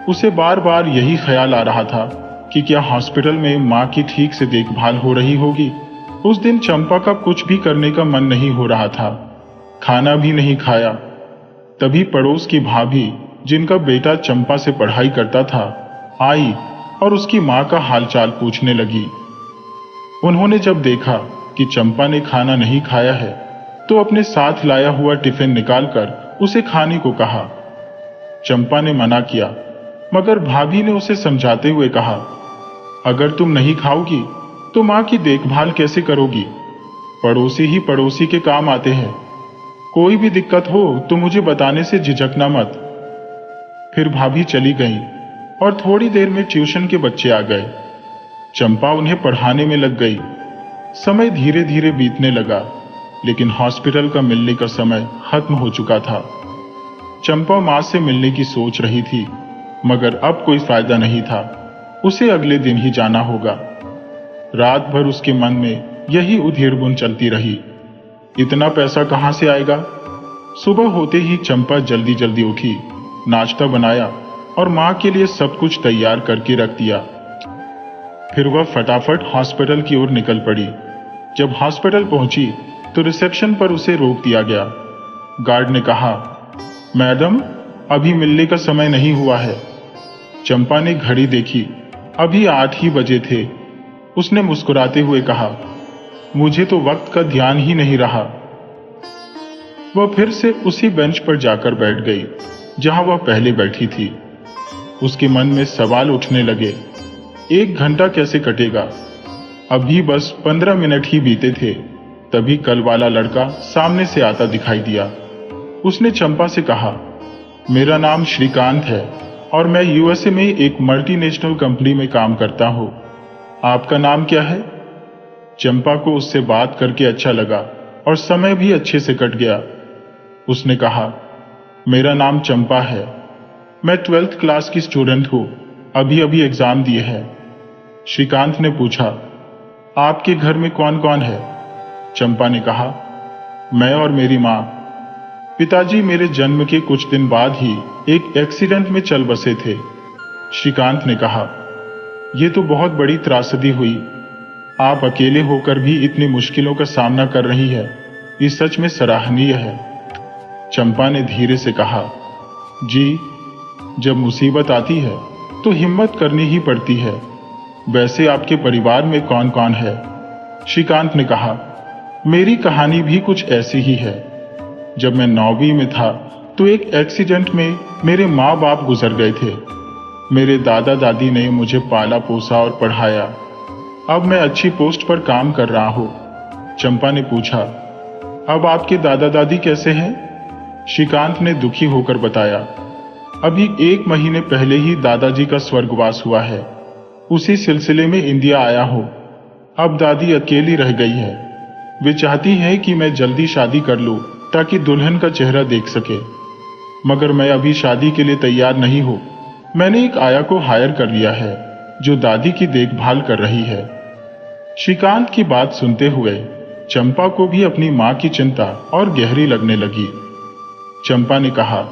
उसे बार बार यही ख्याल आ रहा था कि क्या हॉस्पिटल में मां की ठीक से देखभाल हो रही होगी। उस दिन चंपा का कुछ भी करने का मन नहीं हो रहा था, खाना भी नहीं खाया। तभी पड़ोस की भाभी, जिनका बेटा चंपा से पढ़ाई करता था, आई और उसकी मां का हालचाल पूछने लगी। उन्होंने जब देखा कि चंपा ने खाना नहीं खाया है, तो अपने साथ लाया हुआ टिफिन निकालकर उसे खाने को कहा। चंपा ने मना किया, मगर भाभी ने उसे समझाते हुए कहा, अगर तुम नहीं खाओगी तो मां की देखभाल कैसे करोगी? पड़ोसी ही पड़ोसी के काम आते हैं। कोई भी दिक्कत हो तो मुझे बताने से झिझकना मत। फिर भाभी चली गई और थोड़ी देर में ट्यूशन के बच्चे आ गए। चंपा उन्हें पढ़ाने में लग गई। समय धीरे धीरे बीतने लगा, लेकिन हॉस्पिटल का मिलने का समय खत्म हो चुका था। चंपा मां से मिलने की सोच रही थी, मगर अब कोई फायदा नहीं था। उसे अगले दिन ही जाना होगा। रात भर उसके मन में यही उधेड़-बुन चलती रही। इतना पैसा कहां से आएगा? सुबह होते ही चंपा जल्दी जल्दी उठी, नाश्ता बनाया और मां के लिए सब कुछ तैयार करके रख दिया। फिर वह फटाफट हॉस्पिटल की ओर निकल पड़ी। जब हॉस्पिटल पहुंची तो रिसेप्शन पर उसे रोक दिया गया। गार्ड ने कहा, मैडम, अभी मिलने का समय नहीं हुआ है। चंपा ने घड़ी देखी, अभी 8 ही बजे थे। उसने मुस्कुराते हुए कहा, मुझे तो वक्त का ध्यान ही नहीं रहा। वह फिर से उसी बेंच पर जाकर बैठ गई जहां वह पहले बैठी थी। उसके मन में सवाल उठने लगे, 1 घंटा कैसे कटेगा? अभी बस 15 मिनट ही बीते थे। तभी कल वाला लड़का सामने से आता दिखाई दिया। उसने चंपा से कहा, मेरा नाम श्रीकांत है और मैं यूएसए में एक मल्टीनेशनल कंपनी में काम करता हूँ। आपका नाम क्या है? चंपा को उससे बात करके अच्छा लगा और समय भी अच्छे से कट गया। उसने कहा, मेरा नाम चंपा है। मैं 12th क्लास की स्टूडेंट हूँ, अभी अभी एग्जाम दिए हैं। श्रीकांत ने पूछा, आपके घर में कौन कौन है? चंपा ने कहा, मैं और मेरी माँ। पिताजी मेरे जन्म के कुछ दिन बाद ही एक एक्सीडेंट में चल बसे थे। श्रीकांत ने कहा, यह तो बहुत बड़ी त्रासदी हुई। आप अकेले होकर भी इतनी मुश्किलों का सामना कर रही है, ये सच में सराहनीय है। चंपा ने धीरे से कहा, जी, जब मुसीबत आती है तो हिम्मत करनी ही पड़ती है। वैसे आपके परिवार में कौन कौन है? श्रीकांत ने कहा, मेरी कहानी भी कुछ ऐसी ही है। जब मैं 9वीं में था तो एक एक्सीडेंट में मेरे माँ बाप गुजर गए थे। मेरे दादा दादी ने मुझे पाला पोसा और पढ़ाया। अब मैं अच्छी पोस्ट पर काम कर रहा हूँ। चंपा ने पूछा, अब आपके दादा दादी कैसे हैं? श्रीकांत ने दुखी होकर बताया, अभी 1 महीने पहले ही दादाजी का स्वर्गवास हुआ है। उसी सिलसिले में इंडिया आया हूँ। अब दादी अकेली रह गई है। वे चाहती हैं कि मैं जल्दी शादी कर लूँ ताकि दुल्हन का चेहरा देख सके, मगर मैं अभी शादी के लिए तैयार नहीं हूँ। मैंने एक आया को हायर कर लिया है जो दादी की देखभाल कर रही है। श्रीकांत की बात सुनते हुए चंपा को भी अपनी माँ की चिंता और गहरी लगने लगी। चंपा ने कहा,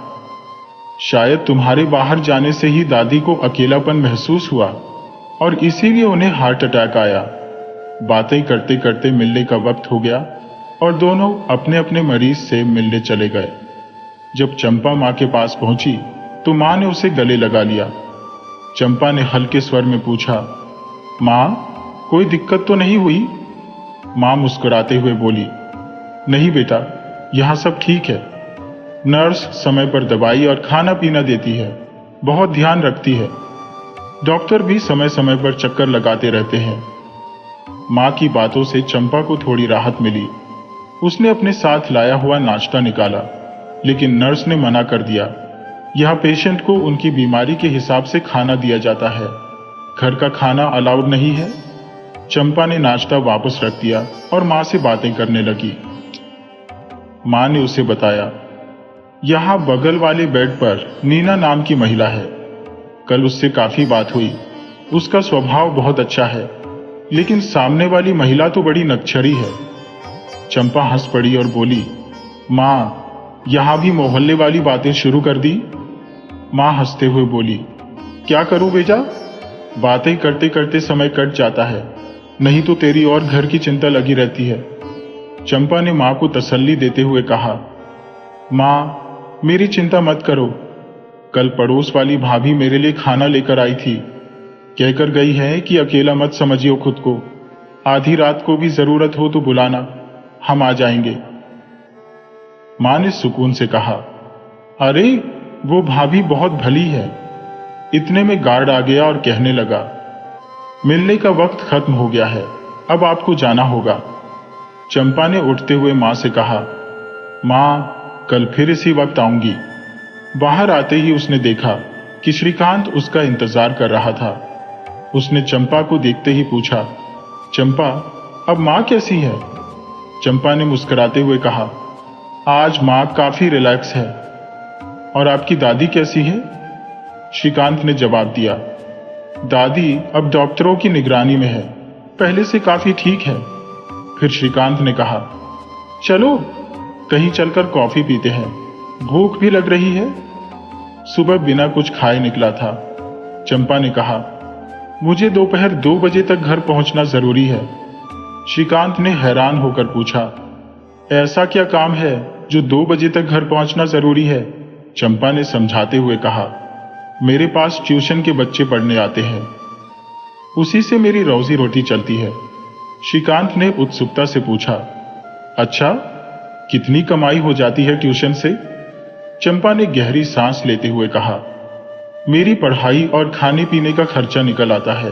शायद तुम्हारे बाहर जाने से ही दादी को अकेलापन महसूस हुआ और इसीलिए उन्हें हार्ट अटैक आया। बातें करते करते मिलने का वक्त हो गया और दोनों अपने अपने मरीज से मिलने चले गए। जब चंपा माँ के पास पहुंची तो माँ ने उसे गले लगा लिया। चंपा ने हल्के स्वर में पूछा, माँ, कोई दिक्कत तो नहीं हुई? माँ मुस्कुराते हुए बोली, नहीं बेटा, यहाँ सब ठीक है। नर्स समय पर दवाई और खाना पीना देती है, बहुत ध्यान रखती है। डॉक्टर भी समय समय पर चक्कर लगाते रहते हैं। माँ की बातों से चंपा को थोड़ी राहत मिली। उसने अपने साथ लाया हुआ नाश्ता निकाला, लेकिन नर्स ने मना कर दिया। यह पेशेंट को उनकी बीमारी के हिसाब से खाना दिया जाता है, घर का खाना अलाउड नहीं है। चंपा ने नाश्ता वापस रख दिया और माँ से बातें करने लगी। माँ ने उसे बताया, यहाँ बगल वाले बेड पर नीना नाम की महिला है। कल उससे काफी बात हुई। उसका स्वभाव बहुत अच्छा है, लेकिन सामने वाली महिला तो बड़ी नक्छरी है। चंपा हंस पड़ी और बोली, माँ, यहाँ भी मोहल्ले वाली बातें शुरू कर दी? माँ हंसते हुए बोली, क्या करूं बेटा, बातें करते करते समय कट जाता है, नहीं तो तेरी और घर की चिंता लगी रहती है। चंपा ने माँ को तसल्ली देते हुए कहा, माँ, मेरी चिंता मत करो। कल पड़ोस वाली भाभी मेरे लिए खाना लेकर आई थी। कहकर गई है कि अकेला मत समझियो खुद को, आधी रात को भी जरूरत हो तो बुलाना, हम आ जाएंगे। माँ ने सुकून से कहा, अरे वो भाभी बहुत भली है। इतने में गार्ड आ गया और कहने लगा, मिलने का वक्त खत्म हो गया है, अब आपको जाना होगा। चंपा ने उठते हुए माँ से कहा, माँ, कल फिर इसी वक्त आऊंगी। बाहर आते ही उसने देखा कि श्रीकांत उसका इंतजार कर रहा था। उसने चंपा को देखते ही पूछा, चंपा, अब माँ कैसी है? चंपा ने मुस्कुराते हुए कहा, आज माँ काफी रिलैक्स है। और आपकी दादी कैसी है? श्रीकांत ने जवाब दिया, दादी अब डॉक्टरों की निगरानी में है, पहले से काफी ठीक है। फिर श्रीकांत ने कहा, चलो कहीं चलकर कॉफी पीते हैं, भूख भी लग रही है। सुबह बिना कुछ खाए निकला था। चंपा ने कहा, मुझे दोपहर 2 बजे तक घर पहुंचना जरूरी है। श्रीकांत ने हैरान होकर पूछा, ऐसा क्या काम है जो 2 बजे तक घर पहुंचना जरूरी है? चंपा ने समझाते हुए कहा, मेरे पास ट्यूशन के बच्चे पढ़ने आते हैं, उसी से मेरी रोजी रोटी चलती है। श्रीकांत ने उत्सुकता से पूछा, अच्छा, कितनी कमाई हो जाती है ट्यूशन से? चंपा ने गहरी सांस लेते हुए कहा, मेरी पढ़ाई और खाने पीने का खर्चा निकल आता है,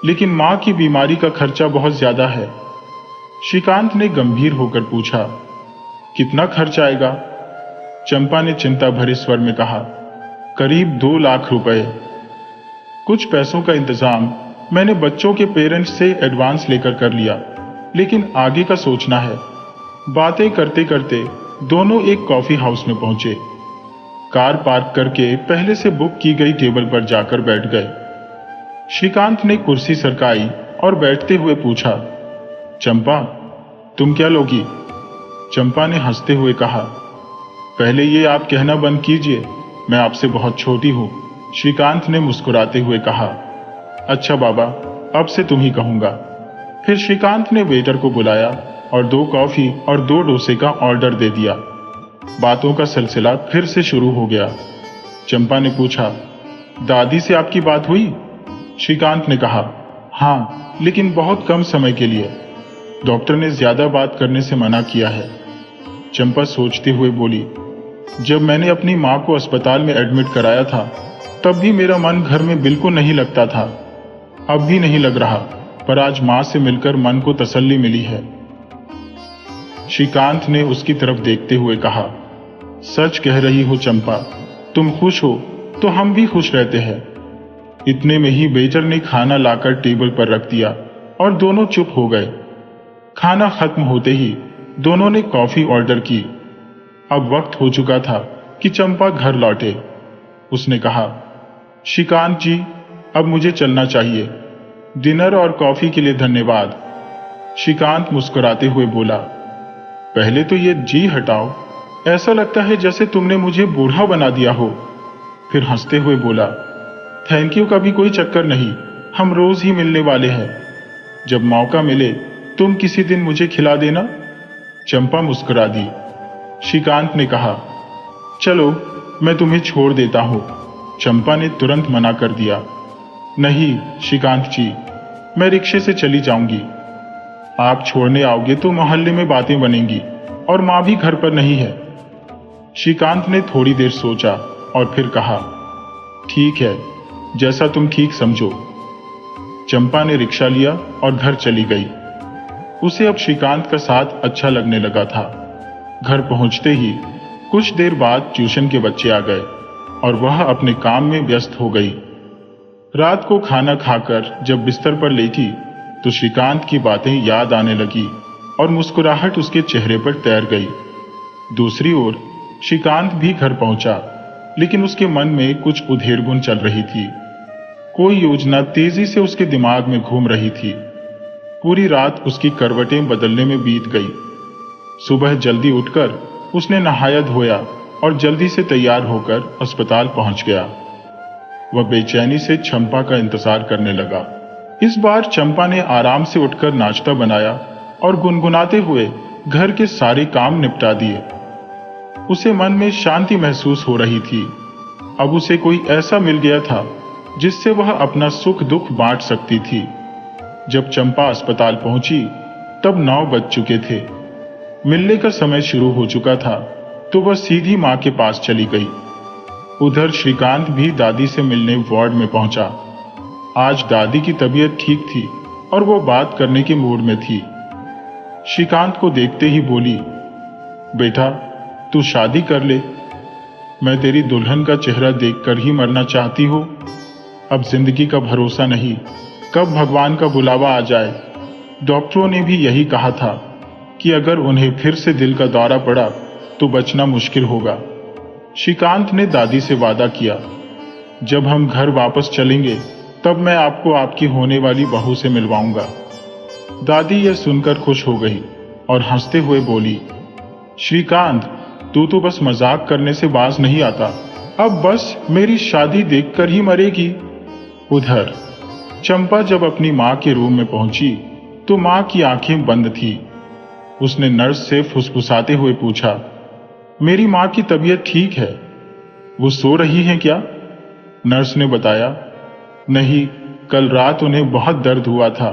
लेकिन माँ की बीमारी का खर्चा बहुत ज्यादा है। श्रीकांत ने गंभीर होकर पूछा, कितना खर्च आएगा? चंपा ने चिंता भरे स्वर में कहा, करीब 2 लाख रुपए। कुछ पैसों का इंतजाम मैंने बच्चों के पेरेंट्स से एडवांस लेकर कर लिया, लेकिन आगे का सोचना है। बातें करते करते दोनों एक कॉफी हाउस में पहुंचे। कार पार्क करके पहले से बुक की गई टेबल पर जाकर बैठ गए। श्रीकांत ने कुर्सी सरकाई और बैठते हुए पूछा, चंपा, तुम क्या लोगी? चंपा ने हंसते हुए कहा, पहले ये आप कहना बंद कीजिए, मैं आपसे बहुत छोटी हूं। श्रीकांत ने मुस्कुराते हुए कहा, अच्छा बाबा, अब से तुम ही कहूंगा। फिर श्रीकांत ने वेटर को बुलाया और 2 कॉफी और 2 डोसे का ऑर्डर दे दिया। बातों का सिलसिला फिर से शुरू हो गया। चंपा ने पूछा, दादी से आपकी बात हुई? श्रीकांत ने कहा, हाँ, लेकिन बहुत कम समय के लिए। डॉक्टर ने ज्यादा बात करने से मना किया है। चंपा सोचते हुए बोली, जब मैंने अपनी माँ को अस्पताल में एडमिट कराया था तब भी मेरा मन घर में बिल्कुल नहीं लगता था। अब भी नहीं लग रहा, पर आज माँ से मिलकर मन को तसल्ली मिली है। श्रीकांत ने उसकी तरफ देखते हुए कहा, सच कह रही हो चंपा, तुम खुश हो तो हम भी खुश रहते हैं। इतने में ही वेटर ने खाना लाकर टेबल पर रख दिया और दोनों चुप हो गए। खाना खत्म होते ही दोनों ने कॉफी ऑर्डर की। अब वक्त हो चुका था कि चंपा घर लौटे। उसने कहा, श्रीकांत जी, अब मुझे चलना चाहिए। डिनर और कॉफी के लिए धन्यवाद। श्रीकांत मुस्कुराते हुए बोला, पहले तो ये जी हटाओ, ऐसा लगता है जैसे तुमने मुझे बूढ़ा बना दिया हो। फिर हंसते हुए बोला, थैंक यू का भी कोई चक्कर नहीं, हम रोज ही मिलने वाले हैं। जब मौका मिले तुम किसी दिन मुझे खिला देना। चंपा मुस्कुरा दी। श्रीकांत ने कहा, चलो मैं तुम्हें छोड़ देता हूं। चंपा ने तुरंत मना कर दिया, नहीं श्रीकांत जी, मैं रिक्शे से चली जाऊंगी। आप छोड़ने आओगे तो मोहल्ले में बातें बनेंगी और मां भी घर पर नहीं है। श्रीकांत ने थोड़ी देर सोचा और फिर कहा, ठीक है, जैसा तुम ठीक समझो। चंपा ने रिक्शा लिया और घर चली गई। उसे अब श्रीकांत का साथ अच्छा लगने लगा था। घर पहुंचते ही कुछ देर बाद ट्यूशन के बच्चे आ गए और वह अपने काम में व्यस्त हो गई। रात को खाना खाकर जब बिस्तर पर लेटी तो श्रीकांत की बातें याद आने लगी और मुस्कुराहट उसके चेहरे पर तैर गई। दूसरी ओर श्रीकांत भी घर पहुंचा, लेकिन उसके मन में कुछ उधेड़बुन चल रही थी। कोई योजना तेजी से उसके दिमाग में घूम रही थी। पूरी रात उसकी करवटें बदलने में बीत गई। सुबह जल्दी उठकर उसने नहाया धोया और जल्दी से तैयार होकर अस्पताल पहुंच गया। वह बेचैनी से चंपा का इंतजार करने लगा। इस बार चंपा ने आराम से उठकर नाश्ता बनाया और गुनगुनाते हुए घर के सारे काम निपटा दिए। उसे मन में शांति महसूस हो रही थी। अब उसे कोई ऐसा मिल गया था जिससे वह अपना सुख दुख बांट सकती थी। जब चंपा अस्पताल पहुंची तब 9 बज चुके थे। मिलने का समय शुरू हो चुका था तो वह सीधी मां के पास चली गई। उधर श्रीकांत भी दादी से मिलने वार्ड में पहुंचा। आज दादी की तबीयत ठीक थी और वो बात करने के मूड में थी। श्रीकांत को देखते ही बोली, बेटा तू शादी कर ले। मैं तेरी दुल्हन का चेहरा देखकर ही मरना चाहती हूँ। अब जिंदगी का भरोसा नहीं, कब भगवान का बुलावा आ जाए। डॉक्टरों ने भी यही कहा था कि अगर उन्हें फिर से दिल का दौरा पड़ा तो बचना मुश्किल होगा। श्रीकांत ने दादी से वादा किया, जब हम घर वापस चलेंगे तब मैं आपको आपकी होने वाली बहू से मिलवाऊंगा। दादी यह सुनकर खुश हो गई और हंसते हुए बोली, श्रीकांत तू तो बस मजाक करने से बाज नहीं आता, अब बस मेरी शादी देखकर ही मरेगी। उधर चंपा जब अपनी मां के रूम में पहुंची तो मां की आंखें बंद थी। उसने नर्स से फुसफुसाते हुए पूछा, मेरी मां की तबीयत ठीक है, वो सो रही हैं क्या? नर्स ने बताया, नहीं, कल रात उन्हें बहुत दर्द हुआ था।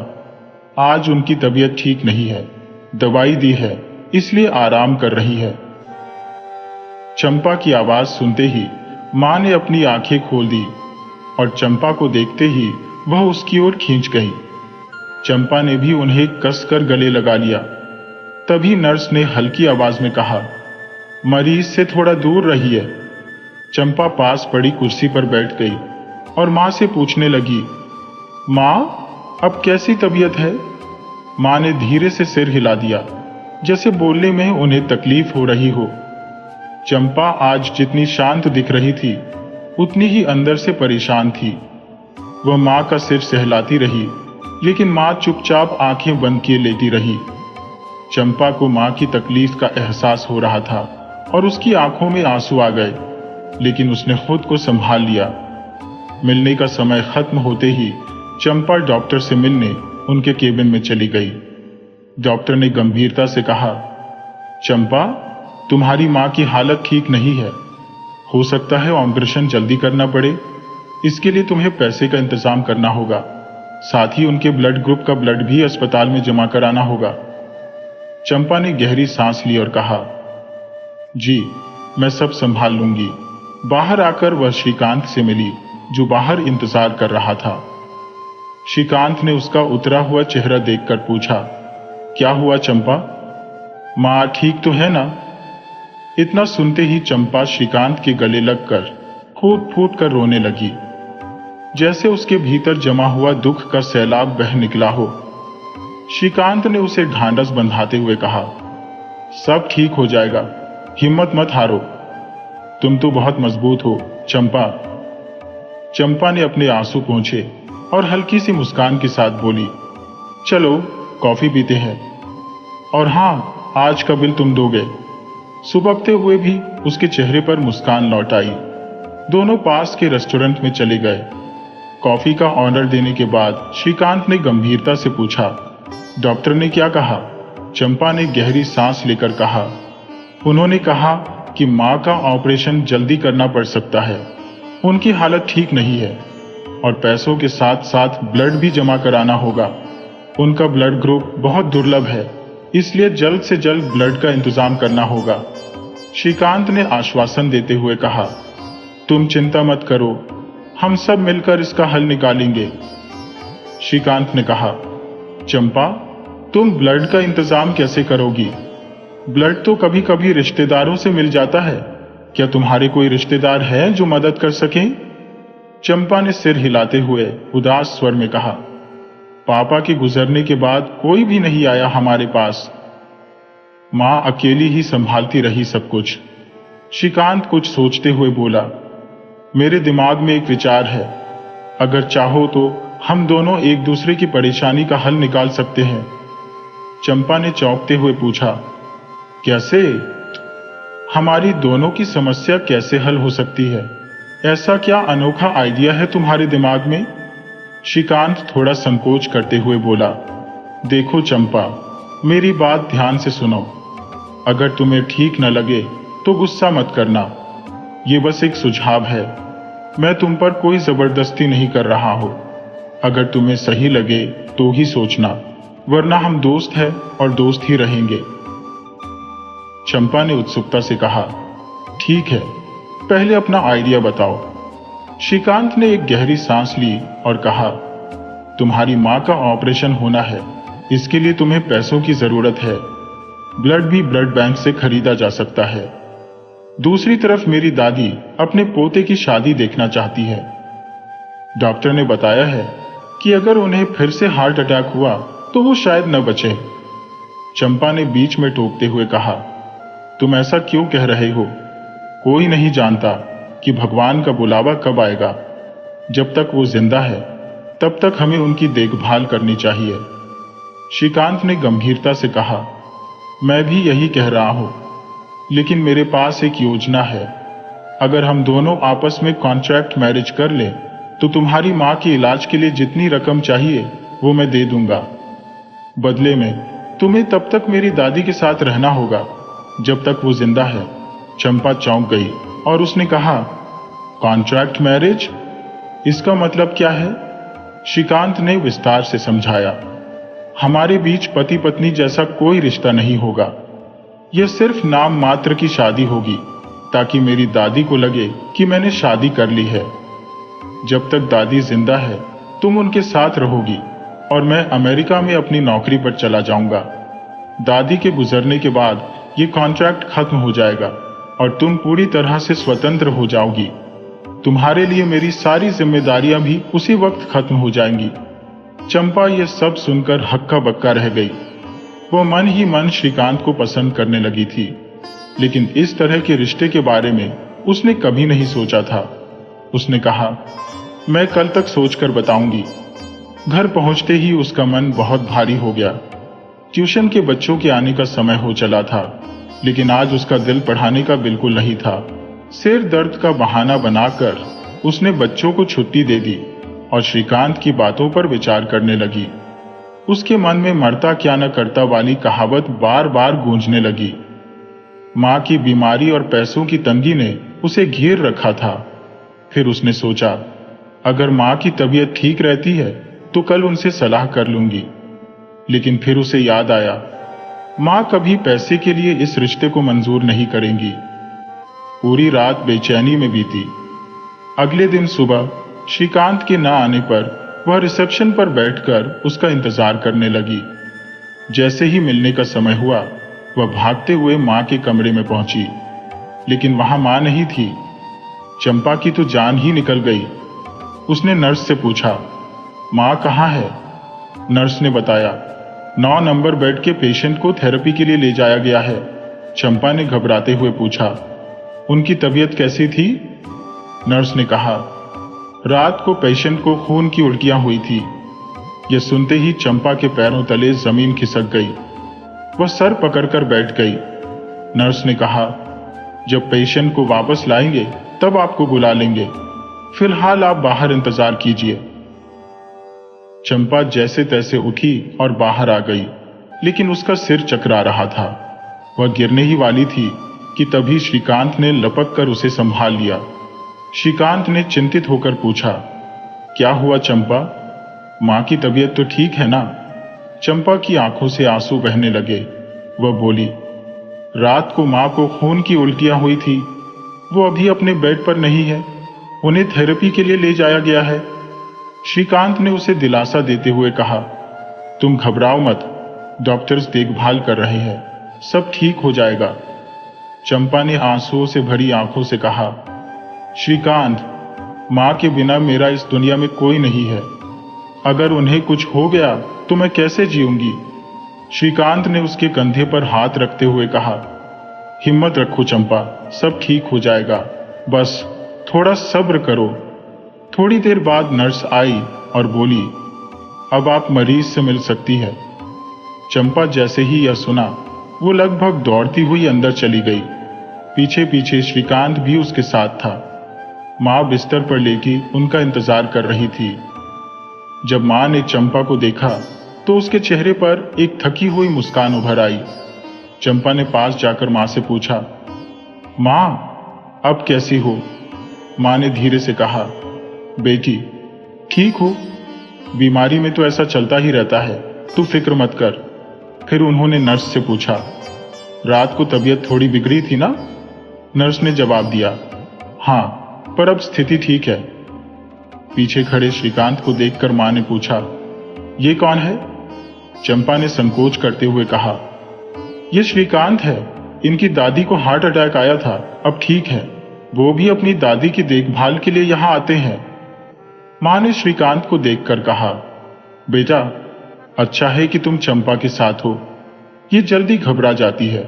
आज उनकी तबीयत ठीक नहीं है, दवाई दी है, इसलिए आराम कर रही है। चंपा की आवाज सुनते ही मां ने अपनी आंखें खोल दी और चंपा को देखते ही वह उसकी ओर खींच गई। चंपा ने भी उन्हें कसकर गले लगा लिया। तभी नर्स ने हल्की आवाज में कहा, मरीज से थोड़ा दूर रहिए। चंपा पास पड़ी कुर्सी पर बैठ गई और मां से पूछने लगी, मां अब कैसी तबीयत है? मां ने धीरे से सिर हिला दिया, जैसे बोलने में उन्हें तकलीफ हो रही हो। चंपा आज जितनी शांत दिख रही थी उतनी ही अंदर से परेशान थी। वह माँ का सिर सहलाती रही, लेकिन माँ चुपचाप आंखें बंद किए लेटी रही। चंपा को माँ की तकलीफ का एहसास हो रहा था और उसकी आंखों में आंसू आ गए, लेकिन उसने खुद को संभाल लिया। मिलने का समय खत्म होते ही चंपा डॉक्टर से मिलने उनके केबिन में चली गई। डॉक्टर ने गंभीरता से कहा, चंपा, तुम्हारी माँ की हालत ठीक नहीं है। हो सकता है ऑपरेशन जल्दी करना पड़े। इसके लिए तुम्हें पैसे का इंतजाम करना होगा। साथ ही उनके ब्लड ग्रुप का ब्लड भी अस्पताल में जमा कराना होगा। चंपा ने गहरी सांस ली और कहा, जी, मैं सब संभाल लूंगी। बाहर आकर वह श्रीकांत से मिली, जो बाहर इंतजार कर रहा था। श्रीकांत ने उसका उतरा हुआ चेहरा देखकर पूछा, क्या हुआ चंपा? माँ ठीक तो है ना? इतना सुनते ही चंपा श्रीकांत के गले लगकर फूट फूट कर रोने लगी, जैसे उसके भीतर जमा हुआ दुख का सैलाब बह निकला हो। श्रीकांत ने उसे ढांढस बंधाते हुए कहा, सब ठीक हो जाएगा, हिम्मत मत हारो। तुम तो बहुत मजबूत हो चंपा। चंपा ने अपने आंसू पोंछे और हल्की सी मुस्कान के साथ बोली, चलो कॉफी पीते हैं। और हाँ, आज का बिल तुम दोगे। सुबकते हुए भी उसके चेहरे पर मुस्कान लौट आई। दोनों पास के रेस्टोरेंट में चले गए। कॉफी का ऑर्डर देने के बाद श्रीकांत ने गंभीरता से पूछा, डॉक्टर ने क्या कहा? चंपा ने गहरी सांस लेकर कहा, उन्होंने कहा कि माँ का ऑपरेशन जल्दी करना पड़ सकता है। उनकी हालत ठीक नहीं है और पैसों के साथ साथ ब्लड भी जमा कराना होगा। उनका ब्लड ग्रुप बहुत दुर्लभ है, इसलिए जल्द से जल्द ब्लड का इंतजाम करना होगा। श्रीकांत ने आश्वासन देते हुए कहा, तुम चिंता मत करो, हम सब मिलकर इसका हल निकालेंगे। श्रीकांत ने कहा, चंपा, तुम ब्लड का इंतजाम कैसे करोगी? ब्लड तो कभी कभी रिश्तेदारों से मिल जाता है। क्या तुम्हारे कोई रिश्तेदार है जो मदद कर सकें? चंपा ने सिर हिलाते हुए उदास स्वर में कहा, पापा के गुजरने के बाद कोई भी नहीं आया हमारे पास। माँ अकेली ही संभालती रही सब कुछ। श्रीकांत कुछ सोचते हुए बोला, मेरे दिमाग में एक विचार है। अगर चाहो तो हम दोनों एक दूसरे की परेशानी का हल निकाल सकते हैं। चंपा ने चौंकते हुए पूछा, कैसे? हमारी दोनों की समस्या कैसे हल हो सकती है? ऐसा क्या अनोखा आइडिया है तुम्हारे दिमाग में? श्रीकांत थोड़ा संकोच करते हुए बोला, देखो चंपा, मेरी बात ध्यान से सुनो। अगर तुम्हें ठीक न लगे तो गुस्सा मत करना। ये बस एक सुझाव है। मैं तुम पर कोई जबरदस्ती नहीं कर रहा हूं। अगर तुम्हें सही लगे तो ही सोचना, वरना हम दोस्त हैं और दोस्त ही रहेंगे। चंपा ने उत्सुकता से कहा, ठीक है, पहले अपना आइडिया बताओ। श्रीकांत ने एक गहरी सांस ली और कहा, तुम्हारी माँ का ऑपरेशन होना है, इसके लिए तुम्हें पैसों की जरूरत है। ब्लड भी ब्लड बैंक से खरीदा जा सकता है। दूसरी तरफ मेरी दादी अपने पोते की शादी देखना चाहती है। डॉक्टर ने बताया है कि अगर उन्हें फिर से हार्ट अटैक हुआ तो वो शायद न बचे। चंपा ने बीच में टोकते हुए कहा, तुम ऐसा क्यों कह रहे हो? कोई नहीं जानता कि भगवान का बुलावा कब आएगा। जब तक वो जिंदा है तब तक हमें उनकी देखभाल करनी चाहिए। श्रीकांत ने गंभीरता से कहा, मैं भी यही कह रहा हूं, लेकिन मेरे पास एक योजना है। अगर हम दोनों आपस में कॉन्ट्रैक्ट मैरिज कर लें तो तुम्हारी माँ के इलाज के लिए जितनी रकम चाहिए वो मैं दे दूंगा। बदले में तुम्हें तब तक मेरी दादी के साथ रहना होगा जब तक वो जिंदा है। चंपा चौंक गई और उसने कहा, कॉन्ट्रैक्ट मैरिज? इसका मतलब क्या है? श्रीकांत ने विस्तार से समझाया, हमारे बीच पति पत्नी जैसा कोई रिश्ता नहीं होगा। यह सिर्फ नाम मात्र की शादी होगी, ताकि मेरी दादी को लगे कि मैंने शादी कर ली है। जब तक दादी जिंदा है तुम उनके साथ रहोगी और मैं अमेरिका में अपनी नौकरी पर चला जाऊंगा। दादी के गुजरने के बाद ये कॉन्ट्रैक्ट खत्म हो जाएगा और तुम पूरी तरह से स्वतंत्र हो जाओगी। तुम्हारे लिए मेरी सारी जिम्मेदारियां भी उसी वक्त खत्म हो जाएंगी। चंपा यह सब सुनकर हक्का बक्का रह गई। वो मन ही मन श्रीकांत को पसंद करने लगी थी। लेकिन इस तरह के रिश्ते के बारे में उसने कभी नहीं सोचा था। उसने कहा, मैं कल तक सोचकर बताऊंगी। घर पहुंचते ही उसका मन बहुत भारी हो गया। ट्यूशन के बच्चों के आने का समय हो चला था, लेकिन आज उसका दिल पढ़ाने का बिल्कुल नहीं था। सिर दर्द का बहाना बनाकर उसने बच्चों को छुट्टी दे दी और श्रीकांत की बातों पर विचार करने लगी। उसके मन में मरता क्या न करता वाली कहावत बार बार गूंजने लगी। मां की बीमारी और पैसों की तंगी ने उसे घेर रखा था। फिर उसने सोचा, अगर मां की तबीयत ठीक रहती है तो कल उनसे सलाह कर लूंगी। लेकिन फिर उसे याद आया, मां कभी पैसे के लिए इस रिश्ते को मंजूर नहीं करेंगी। पूरी रात बेचैनी में बीती। अगले दिन सुबह श्रीकांत के न आने पर वह रिसेप्शन पर बैठकर उसका इंतजार करने लगी। जैसे ही मिलने का समय हुआ, वह भागते हुए मां के कमरे में पहुंची, लेकिन वहां मां नहीं थी। चंपा की तो जान ही निकल गई। उसने नर्स से पूछा, मां कहाँ है? नर्स ने बताया, 9 नंबर बेड के पेशेंट को थेरेपी के लिए ले जाया गया है। चंपा ने घबराते हुए पूछा, उनकी तबीयत कैसी थी? नर्स ने कहा, रात को पेशेंट को खून की उल्टियां हुई थी। यह सुनते ही चंपा के पैरों तले जमीन खिसक गई। वह सर पकड़कर बैठ गई। नर्स ने कहा, जब पेशेंट को वापस लाएंगे तब आपको बुला लेंगे, फिलहाल आप बाहर इंतजार कीजिए। चंपा जैसे तैसे उठी और बाहर आ गई, लेकिन उसका सिर चकरा रहा था। वह गिरने ही वाली थी कि तभी श्रीकांत ने लपक कर उसे संभाल लिया। श्रीकांत ने चिंतित होकर पूछा, क्या हुआ चंपा? मां की तबीयत तो ठीक है ना? चंपा की आंखों से आंसू बहने लगे। वह बोली, रात को मां को खून की उल्टियां हुई थी। वो अभी अपने बेड पर नहीं है, उन्हें थेरेपी के लिए ले जाया गया है। श्रीकांत ने उसे दिलासा देते हुए कहा, तुम घबराओ मत, डॉक्टर्स देखभाल कर रहे हैं, सब ठीक हो जाएगा। चंपा ने आंसुओं से भरी आंखों से कहा, श्रीकांत, मां के बिना मेरा इस दुनिया में कोई नहीं है। अगर उन्हें कुछ हो गया तो मैं कैसे जीऊंगी? श्रीकांत ने उसके कंधे पर हाथ रखते हुए कहा, हिम्मत रखो चंपा, सब ठीक हो जाएगा, बस थोड़ा सब्र करो। थोड़ी देर बाद नर्स आई और बोली, अब आप मरीज से मिल सकती है। चंपा जैसे ही यह सुना, वो लगभग दौड़ती हुई अंदर चली गई। पीछे पीछे श्रीकांत भी उसके साथ था। मां बिस्तर पर लेटी उनका इंतजार कर रही थी। जब मां ने चंपा को देखा तो उसके चेहरे पर एक थकी हुई मुस्कान उभर आई। चंपा ने पास जाकर मां से पूछा, मां, अब कैसी हो? मां ने धीरे से कहा, बेटी ठीक हो, बीमारी में तो ऐसा चलता ही रहता है, तू फिक्र मत कर। फिर उन्होंने नर्स से पूछा, रात को तबीयत थोड़ी बिगड़ी थी ना? नर्स ने जवाब दिया, हाँ, पर अब स्थिति ठीक है। पीछे खड़े श्रीकांत को देखकर मां ने पूछा, ये कौन है? चंपा ने संकोच करते हुए कहा, ये श्रीकांत है, इनकी दादी को हार्ट अटैक आया था, अब ठीक है। वो भी अपनी दादी की देखभाल के लिए यहां आते हैं। मां ने श्रीकांत को देखकर कहा, बेटा, अच्छा है कि तुम चंपा के साथ हो, ये जल्दी घबरा जाती है।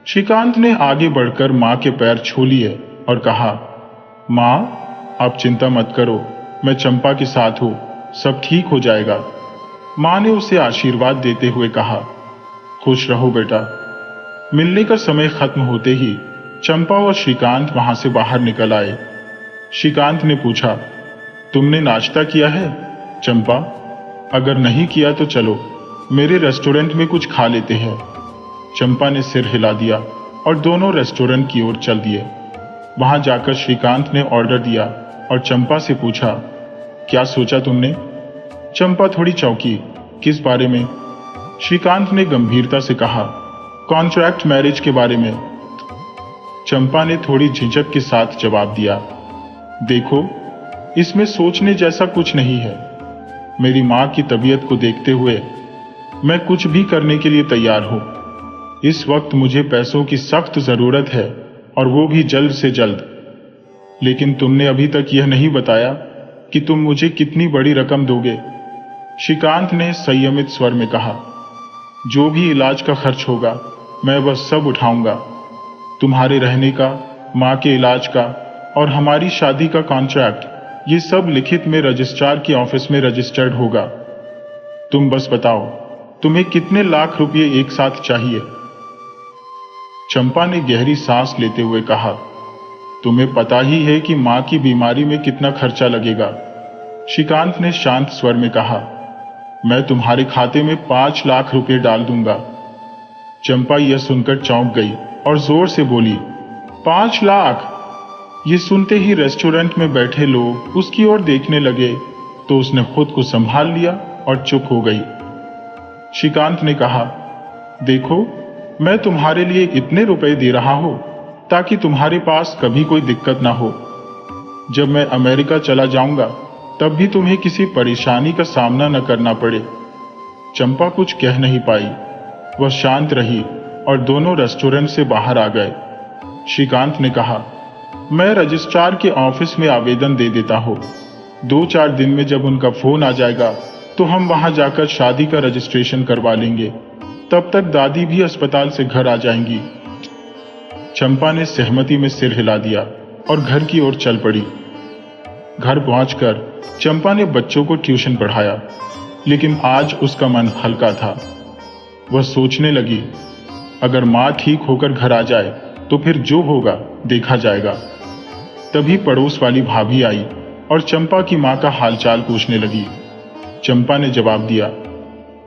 श्रीकांत ने आगे बढ़कर मां के पैर छू लिए और कहा, मां, आप चिंता मत करो, मैं चंपा के साथ हूं, सब ठीक हो जाएगा। मां ने उसे आशीर्वाद देते हुए कहा, खुश रहो बेटा। मिलने का समय खत्म होते ही चंपा और श्रीकांत वहां से बाहर निकल आए। श्रीकांत ने पूछा, तुमने नाश्ता किया है? चंपा, अगर नहीं किया तो चलो, मेरे रेस्टोरेंट में कुछ खा लेते हैं। चंपा ने सिर हिला दिया और दोनों रेस्टोरेंट की ओर चल दिए। वहां जाकर श्रीकांत ने ऑर्डर दिया और चंपा से पूछा, क्या सोचा तुमने? चंपा थोड़ी चौंकी, किस बारे में? श्रीकांत ने गंभीरता से कहा, कॉन्ट्रैक्ट मैरिज के बारे में। चंपा ने थोड़ी झिझक के साथ जवाब दिया, देखो, इसमें सोचने जैसा कुछ नहीं है। मेरी मां की तबीयत को देखते हुए मैं कुछ भी करने के लिए तैयार हूं। इस वक्त मुझे पैसों की सख्त जरूरत है और वो भी जल्द से जल्द। लेकिन तुमने अभी तक यह नहीं बताया कि तुम मुझे कितनी बड़ी रकम दोगे। श्रीकांत ने संयमित स्वर में कहा, जो भी इलाज का खर्च होगा मैं वह सब उठाऊंगा। तुम्हारे रहने का, माँ के इलाज का और हमारी शादी का कॉन्ट्रैक्ट, ये सब लिखित में रजिस्ट्रार के ऑफिस में रजिस्टर्ड होगा। तुम बस बताओ, तुम्हें कितने लाख रुपए एक साथ चाहिए? चंपा ने गहरी सांस लेते हुए कहा, तुम्हें पता ही है कि माँ की बीमारी में कितना खर्चा लगेगा। श्रीकांत ने शांत स्वर में कहा, मैं तुम्हारे खाते में 5 लाख रुपए डाल दूंगा। चंपा यह सुनकर चौंक गई और जोर से बोली, 5 लाख? ये सुनते ही रेस्टोरेंट में बैठे लोग उसकी ओर देखने लगे तो उसने खुद को संभाल लिया और चुप हो गई। श्रीकांत ने कहा, देखो, मैं तुम्हारे लिए इतने रुपए दे रहा हूं ताकि तुम्हारे पास कभी कोई दिक्कत ना हो। जब मैं अमेरिका चला जाऊंगा तब भी तुम्हें किसी परेशानी का सामना न करना पड़े। चंपा कुछ कह नहीं पाई, वह शांत रही और दोनों रेस्टोरेंट से बाहर आ गए। श्रीकांत ने कहा, मैं रजिस्ट्रार के ऑफिस में आवेदन दे देता हूं। 2-4 दिन में जब उनका फोन आ जाएगा तो हम वहां जाकर शादी का रजिस्ट्रेशन करवा लेंगे। तब तक दादी भी अस्पताल से घर आ जाएंगी। चंपा ने सहमति में सिर हिला दिया और घर की ओर चल पड़ी। घर पहुंचकर चंपा ने बच्चों को ट्यूशन पढ़ाया, लेकिन आज उसका मन हल्का था। वह सोचने लगी, अगर माँ ठीक होकर घर आ जाए तो फिर जो होगा देखा जाएगा। तभी पड़ोस वाली भाभी आई और चंपा की माँ का हालचाल पूछने लगी। चंपा ने जवाब दिया,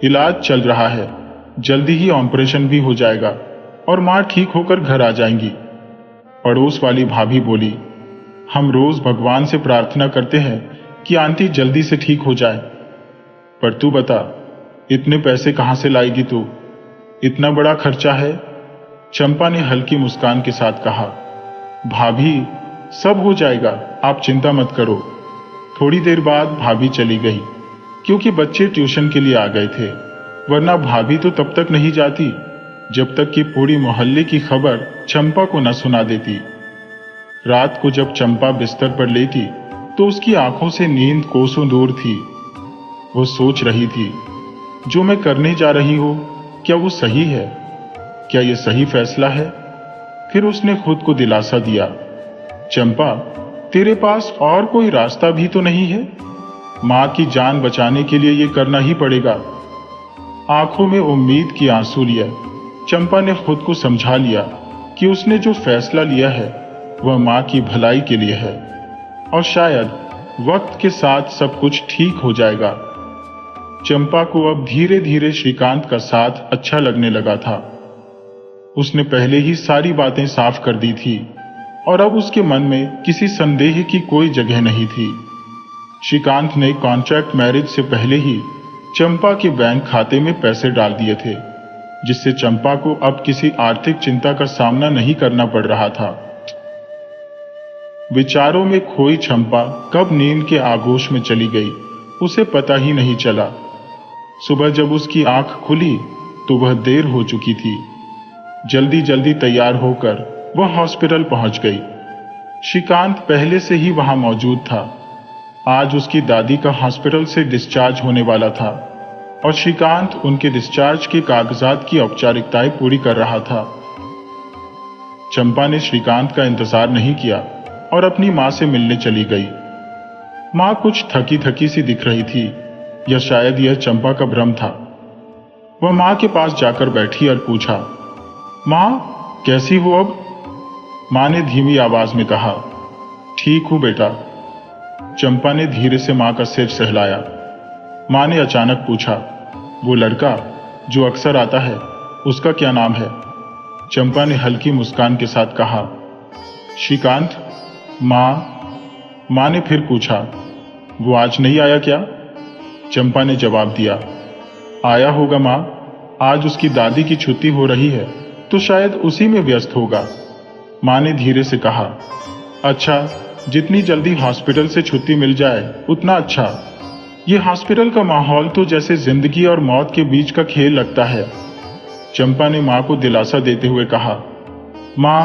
इलाज चल रहा है, जल्दी ही ऑपरेशन भी हो जाएगा और माँ ठीक होकर घर आ जाएंगी। पड़ोस वाली भाभी बोली, हम रोज भगवान से प्रार्थना करते हैं कि आंटी जल्दी से ठीक हो जाए, पर तू बता, इतने पैसे कहां से लाएगी तू? इतना बड़ा खर्चा है। चंपा ने हल्की मुस्कान के साथ कहा, भाभी, सब हो जाएगा, आप चिंता मत करो। थोड़ी देर बाद भाभी चली गई, क्योंकि बच्चे ट्यूशन के लिए आ गए थे, वरना भाभी तो तब तक नहीं जाती जब तक कि पूरी मोहल्ले की खबर चंपा को न सुना देती। रात को जब चंपा बिस्तर पर लेटी तो उसकी आंखों से नींद कोसों दूर थी। वो सोच रही थी, जो मैं करने जा रही हूं, क्या वो सही है? क्या ये सही फैसला है? फिर उसने खुद को दिलासा दिया, चंपा, तेरे पास और कोई रास्ता भी तो नहीं है। मां की जान बचाने के लिए ये करना ही पड़ेगा। आंखों में उम्मीद की आंसू लिए चंपा ने खुद को समझा लिया कि उसने जो फैसला लिया है वह मां की भलाई के लिए है और शायद वक्त के साथ सब कुछ ठीक हो जाएगा। चंपा को अब धीरे धीरे श्रीकांत का साथ अच्छा लगने लगा था। उसने पहले ही सारी बातें साफ कर दी थी और अब उसके मन में किसी संदेह की कोई जगह नहीं थी। श्रीकांत ने कॉन्ट्रैक्ट मैरिज से पहले ही चंपा के बैंक खाते में पैसे डाल दिए थे, जिससे चंपा को अब किसी आर्थिक चिंता का सामना नहीं करना पड़ रहा था। विचारों में खोई चंपा कब नींद के आगोश में चली गई, उसे पता ही नहीं चला। सुबह जब उसकी आंख खुली तो वह देर हो चुकी थी। जल्दी जल्दी तैयार होकर वह हॉस्पिटल पहुंच गई। श्रीकांत पहले से ही वहां मौजूद था। आज उसकी दादी का हॉस्पिटल से डिस्चार्ज होने वाला था और श्रीकांत उनके डिस्चार्ज के कागजात की औपचारिकताएं पूरी कर रहा था। चंपा ने श्रीकांत का इंतजार नहीं किया और अपनी मां से मिलने चली गई। मां कुछ थकी थकी सी दिख रही थी, या शायद यह चंपा का भ्रम था। वह मां के पास जाकर बैठी और पूछा, मां, कैसी हो अब? मां ने धीमी आवाज में कहा, ठीक हूं बेटा। चंपा ने धीरे से मां का सिर सहलाया। मां ने अचानक पूछा, वो लड़का जो अक्सर आता है, उसका क्या नाम है? चंपा ने हल्की मुस्कान के साथ कहा, श्रीकांत। मां ने फिर पूछा, वो आज नहीं आया क्या? चंपा ने जवाब दिया, आया होगा मां, आज उसकी दादी की छुट्टी हो रही है तो शायद उसी में व्यस्त होगा। मां ने धीरे से कहा, अच्छा, जितनी जल्दी हॉस्पिटल से छुट्टी मिल जाए उतना अच्छा। ये हॉस्पिटल का माहौल तो जैसे जिंदगी और मौत के बीच का खेल लगता है। चंपा ने मां को दिलासा देते हुए कहा, मां,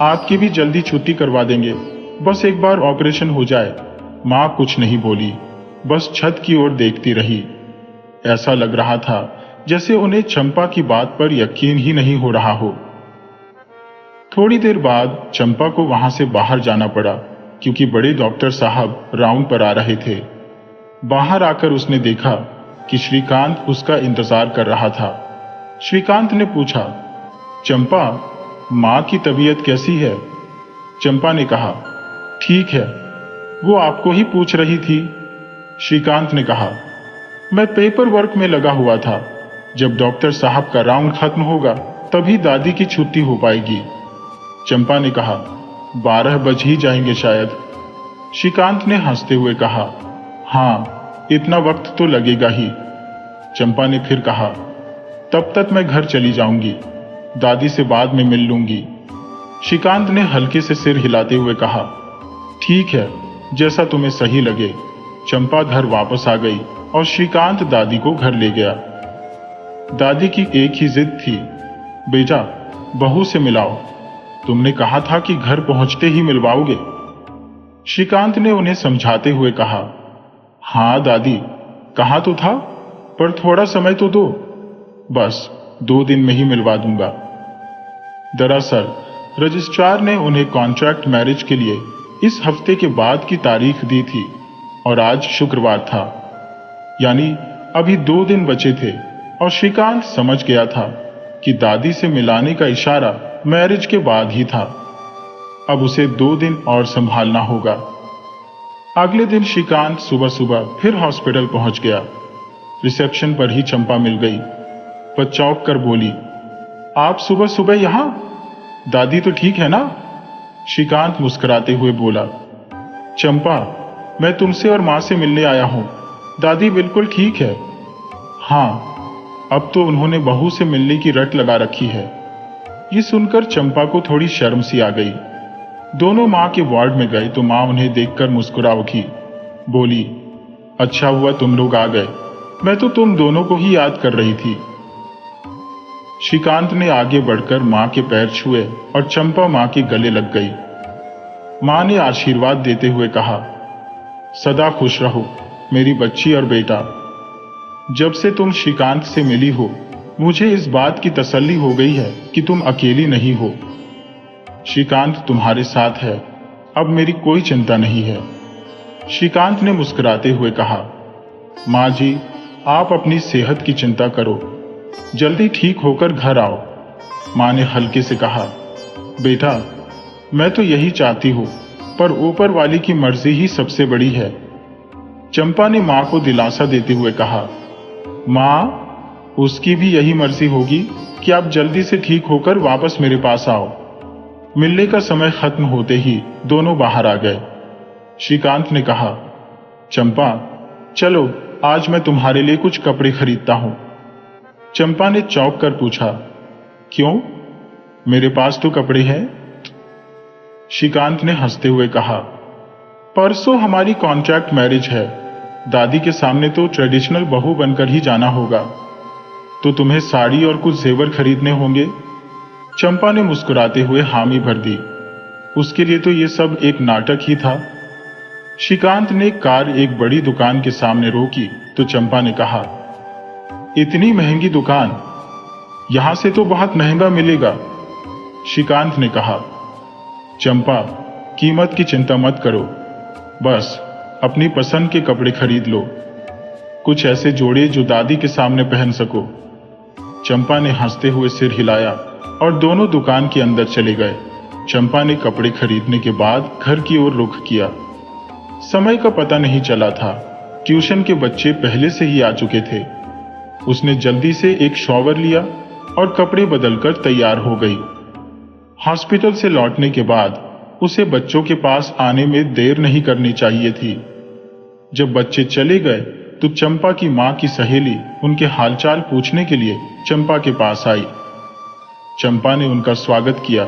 आपकी भी जल्दी छुट्टी करवा देंगे, बस एक बार ऑपरेशन हो जाए। मां कुछ नहीं बोली, बस छत की ओर देखती रही। ऐसा लग रहा था जैसे उन्हें चंपा की बात पर यकीन ही नहीं हो रहा हो। थोड़ी देर बाद चंपा को वहां से बाहर जाना पड़ा क्योंकि बड़े डॉक्टर साहब राउंड पर आ रहे थे। बाहर आकर उसने देखा कि श्रीकांत उसका इंतजार कर रहा था। श्रीकांत ने पूछा, चंपा, माँ की तबीयत कैसी है? चंपा ने कहा, ठीक है, वो आपको ही पूछ रही थी। श्रीकांत ने कहा, मैं पेपर वर्क में लगा हुआ था। जब डॉक्टर साहब का राउंड खत्म होगा तभी दादी की छुट्टी हो पाएगी। चंपा ने कहा, 12 बज ही जाएंगे शायद। श्रीकांत ने हंसते हुए कहा, हाँ, इतना वक्त तो लगेगा ही। चंपा ने फिर कहा, तब तक मैं घर चली जाऊंगी, दादी से बाद में मिल लूंगी। श्रीकांत ने हल्के से सिर हिलाते हुए कहा, ठीक है, जैसा तुम्हें सही लगे। चंपा घर वापस आ गई और श्रीकांत दादी को घर ले गया। दादी की एक ही जिद थी, बेटा, बहू से मिलाओ। तुमने कहा था कि घर पहुंचते ही मिलवाओगे। श्रीकांत ने उन्हें समझाते हुए कहा, हाँ दादी, कहा तो था, पर थोड़ा समय तो दो। बस 2 दिन में ही मिलवा दूंगा। दरअसल रजिस्ट्रार ने उन्हें कॉन्ट्रैक्ट मैरिज के लिए इस हफ्ते के बाद की तारीख दी थी और आज शुक्रवार था, यानी अभी 2 दिन बचे थे और श्रीकांत समझ गया था कि दादी से मिलाने का इशारा मैरिज के बाद ही था। अब उसे 2 दिन और संभालना होगा। अगले दिन श्रीकांत सुबह सुबह फिर हॉस्पिटल पहुंच गया। रिसेप्शन पर ही चंपा मिल गई। वह चौंक कर बोली, आप सुबह सुबह यहां? दादी तो ठीक है ना? श्रीकांत मुस्कुराते हुए बोला, चंपा, मैं तुमसे और मां से मिलने आया हूं। दादी बिल्कुल ठीक है। हाँ, अब तो उन्होंने बहू से मिलने की रट लगा रखी है। ये सुनकर चंपा को थोड़ी शर्म सी आ गई। दोनों मां के वार्ड में गए तो मां उन्हें देखकर मुस्कुरा उठी। बोली, अच्छा हुआ तुम लोग आ गए, मैं तो तुम दोनों को ही याद कर रही थी। श्रीकांत ने आगे बढ़कर मां के पैर छुए और चंपा मां के गले लग गई। मां ने आशीर्वाद देते हुए कहा, सदा खुश रहो मेरी बच्ची और बेटा। जब से तुम श्रीकांत से मिली हो, मुझे इस बात की तसल्ली हो गई है कि तुम अकेली नहीं हो। श्रीकांत तुम्हारे साथ है, अब मेरी कोई चिंता नहीं है। श्रीकांत ने मुस्कुराते हुए कहा, माँ जी, आप अपनी सेहत की चिंता करो, जल्दी ठीक होकर घर आओ। माँ ने हल्के से कहा, बेटा, मैं तो यही चाहती हूँ, पर ऊपर वाली की मर्जी ही सबसे बड़ी है। चंपा ने माँ को दिलासा देते हुए कहा, माँ, उसकी भी यही मर्जी होगी कि आप जल्दी से ठीक होकर वापस मेरे पास आओ। मिलने का समय खत्म होते ही दोनों बाहर आ गए। श्रीकांत ने कहा, चंपा, चलो आज मैं तुम्हारे लिए कुछ कपड़े खरीदता हूं। चंपा ने चौंक कर पूछा, क्यों? मेरे पास तो कपड़े हैं। श्रीकांत ने हंसते हुए कहा, परसों हमारी कॉन्ट्रैक्ट मैरिज है, दादी के सामने तो ट्रेडिशनल बहू बनकर ही जाना होगा, तो तुम्हें साड़ी और कुछ जेवर खरीदने होंगे। चंपा ने मुस्कुराते हुए हामी भर दी। उसके लिए तो ये सब एक नाटक ही था। श्रीकांत ने कार एक बड़ी दुकान के सामने रोकी तो चंपा ने कहा, इतनी महंगी दुकान? यहां से तो बहुत महंगा मिलेगा। श्रीकांत ने कहा, चंपा, कीमत की चिंता मत करो, बस अपनी पसंद के कपड़े खरीद लो, कुछ ऐसे जोड़े जो दादी के सामने पहन सको। चंपा ने हंसते हुए सिर हिलाया और दोनों दुकान के अंदर चले गए। चंपा ने कपड़े खरीदने के बाद घर की ओर रुख किया। समय का पता नहीं चला था। ट्यूशन के बच्चे पहले से ही आ चुके थे। उसने जल्दी से एक शॉवर लिया और कपड़े बदलकर तैयार हो गई। हॉस्पिटल से लौटने के बाद उसे बच्चों के पास आने में देर नहीं करनी चाहिए थी। जब बच्चे चले गए तो चंपा की मां की सहेली उनके हालचाल पूछने के लिए चंपा के पास आई। चंपा ने उनका स्वागत किया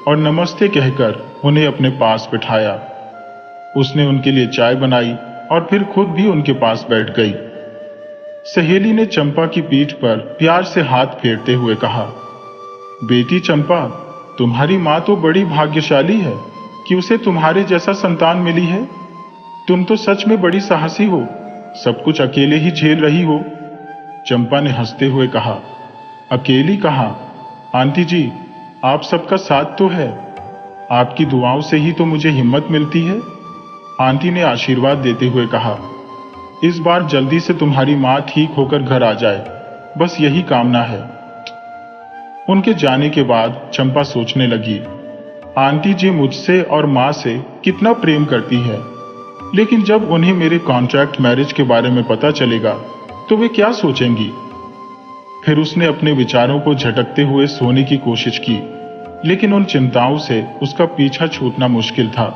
और नमस्ते कहकर उन्हें अपने पास बिठाया। उसने उनके लिए चाय बनाई और फिर खुद भी उनके पास बैठ गई। सहेली ने चंपा की पीठ पर प्यार से हाथ फेरते हुए कहा, बेटी चंपा, तुम्हारी मां तो बड़ी भाग्यशाली है कि उसे तुम्हारे जैसा संतान मिली है। तुम तो सच में बड़ी साहसी हो, सब कुछ अकेले ही झेल रही हो। चंपा ने हंसते हुए कहा, अकेली कहाँ? आंटी जी, आप सबका साथ तो है, आपकी दुआओं से ही तो मुझे हिम्मत मिलती है। आंटी ने आशीर्वाद देते हुए कहा, इस बार जल्दी से तुम्हारी माँ ठीक होकर घर आ जाए, बस यही कामना है। उनके जाने के बाद चंपा सोचने लगी, आंटी जी मुझसे और माँ से कितना प्रेम करती है, लेकिन जब उन्हें मेरे कॉन्ट्रैक्ट मैरिज के बारे में पता चलेगा तो वे क्या सोचेंगी। फिर उसने अपने विचारों को झटकते हुए सोने की कोशिश की, लेकिन उन चिंताओं से उसका पीछा छूटना मुश्किल था।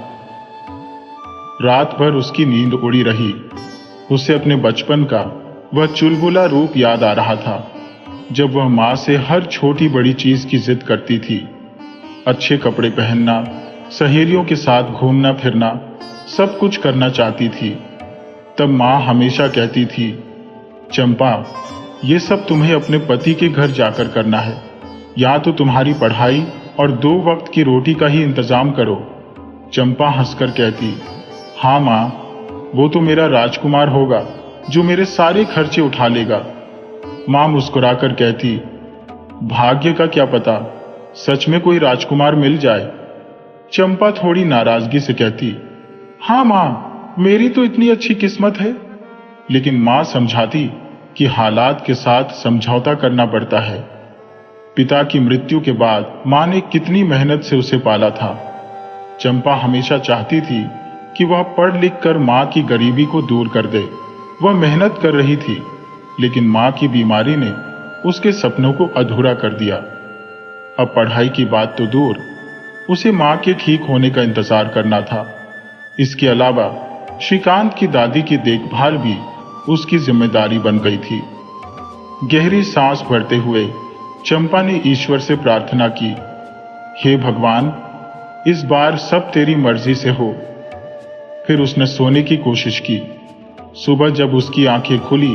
रात भर उसकी नींद उड़ी रही। उसे अपने बचपन का वह चुलबुला रूप याद आ रहा था, जब वह माँ से हर छोटी बड़ी चीज की जिद करती थी। अच्छे कपड़े पहनना, सहेलियों के साथ घूमना फिरना, सब कुछ करना चाहती थी। तब माँ हमेशा कहती थी, चंपा, ये सब तुम्हें अपने पति के घर जाकर करना है, या तो तुम्हारी पढ़ाई और 2 वक्त की रोटी का ही इंतजाम करो। चंपा हंसकर कहती, हाँ माँ, वो तो मेरा राजकुमार होगा जो मेरे सारे खर्चे उठा लेगा। माँ मुस्कुराकर कहती, भाग्य का क्या पता, सच में कोई राजकुमार मिल जाए। चंपा थोड़ी नाराजगी से कहती, हाँ माँ, मेरी तो इतनी अच्छी किस्मत है। लेकिन माँ समझाती कि हालात के साथ समझौता करना पड़ता है। पिता की मृत्यु के बाद माँ ने कितनी मेहनत से उसे पाला था। चंपा हमेशा चाहती थी कि वह पढ़ लिख कर माँ की गरीबी को दूर कर दे। वह मेहनत कर रही थी, लेकिन माँ की बीमारी ने उसके सपनों को अधूरा कर दिया। अब पढ़ाई की बात तो दूर, उसे माँ के ठीक होने का इंतजार करना था। इसके अलावा श्रीकांत की दादी की देखभाल भी उसकी जिम्मेदारी बन गई थी। गहरी सांस भरते हुए चंपा ने ईश्वर से प्रार्थना की, हे भगवान, इस बार सब तेरी मर्जी से हो। फिर उसने सोने की कोशिश की। सुबह जब उसकी आंखें खुली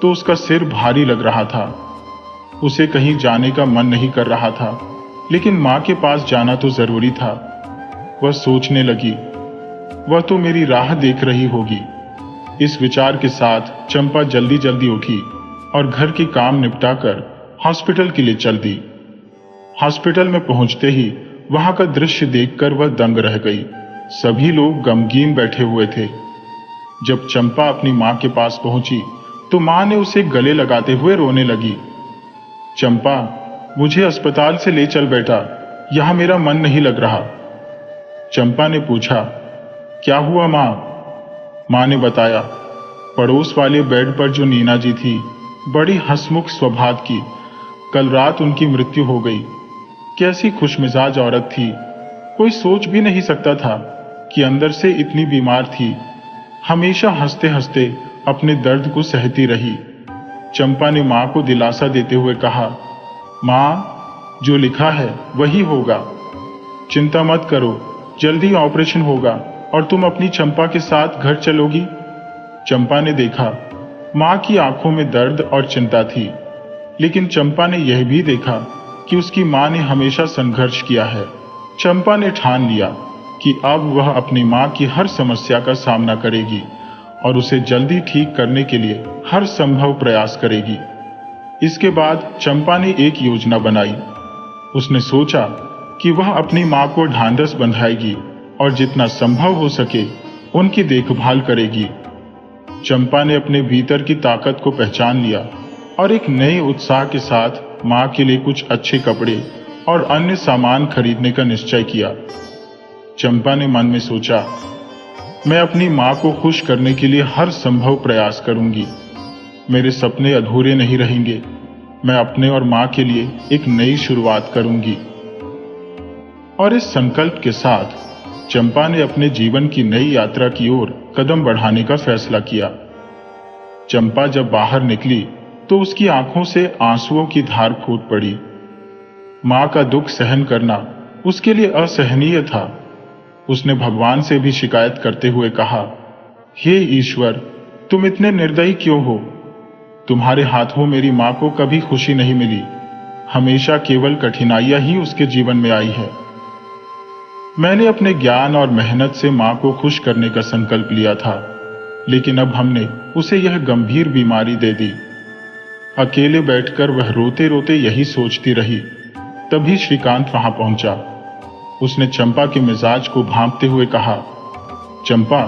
तो उसका सिर भारी लग रहा था। उसे कहीं जाने का मन नहीं कर रहा था, लेकिन माँ के पास जाना तो जरूरी था। वह सोचने लगी, वह तो मेरी राह देख रही होगी। इस विचार के साथ चंपा जल्दी जल्दी उठी और घर के काम निपटाकर हॉस्पिटल के लिए चल दी। हॉस्पिटल में पहुंचते ही वहां का दृश्य देखकर वह दंग रह गई। सभी लोग गमगीन बैठे हुए थे। जब चंपा अपनी माँ के पास पहुंची तो माँ ने उसे गले लगाते हुए रोने लगी। चंपा, मुझे अस्पताल से ले चल बेटा, यहां मेरा मन नहीं लग रहा। चंपा ने पूछा, क्या हुआ माँ? माँ ने बताया, पड़ोस वाले बेड पर जो नीना जी थी, बड़ी हंसमुख स्वभाव की, कल रात उनकी मृत्यु हो गई। कैसी खुशमिजाज औरत थी, कोई सोच भी नहीं सकता था कि अंदर से इतनी बीमार थी। हमेशा हंसते हंसते अपने दर्द को सहती रही। चंपा ने माँ को दिलासा देते हुए कहा, माँ, जो लिखा है वही होगा, चिंता मत करो, जल्दी ऑपरेशन होगा और तुम अपनी चंपा के साथ घर चलोगी। चंपा ने देखा माँ की आंखों में दर्द और चिंता थी, लेकिन चंपा ने यह भी देखा कि उसकी माँ ने हमेशा संघर्ष किया है। चंपा ने ठान लिया कि अब वह अपनी माँ की हर समस्या का सामना करेगी और उसे जल्दी ठीक करने के लिए हर संभव प्रयास करेगी। इसके बाद चंपा ने एक योजना बनाई। उसने सोचा कि वह अपनी माँ को ढांढस बंधाएगी और जितना संभव हो सके उनकी देखभाल करेगी। चंपा ने अपने भीतर की ताकत को पहचान लिया और एक नए उत्साह के साथ माँ के लिए कुछ अच्छे कपड़े और अन्य सामान खरीदने का निश्चय किया। चंपा ने मन में सोचा, मैं अपनी माँ को खुश करने के लिए हर संभव प्रयास करूंगी। मेरे सपने अधूरे नहीं रहेंगे। मैं अपने और माँ के लिए एक नई शुरुआत करूंगी। और इस संकल्प के साथ चंपा ने अपने जीवन की नई यात्रा की ओर कदम बढ़ाने का फैसला किया। चंपा जब बाहर निकली तो उसकी आंखों से आंसुओं की धार फूट पड़ी। माँ का दुख सहन करना उसके लिए असहनीय था। उसने भगवान से भी शिकायत करते हुए कहा, हे ईश्वर, तुम इतने निर्दयी क्यों हो? तुम्हारे हाथों मेरी माँ को कभी खुशी नहीं मिली। हमेशा केवल कठिनाइयां ही उसके जीवन में आई है। मैंने अपने ज्ञान और मेहनत से माँ को खुश करने का संकल्प लिया था, लेकिन अब हमने उसे यह गंभीर बीमारी दे दी। अकेले बैठकर वह रोते रोते यही सोचती रही, तभी श्रीकांत वहां पहुंचा। उसने चंपा के मिजाज को भांपते हुए कहा, चंपा,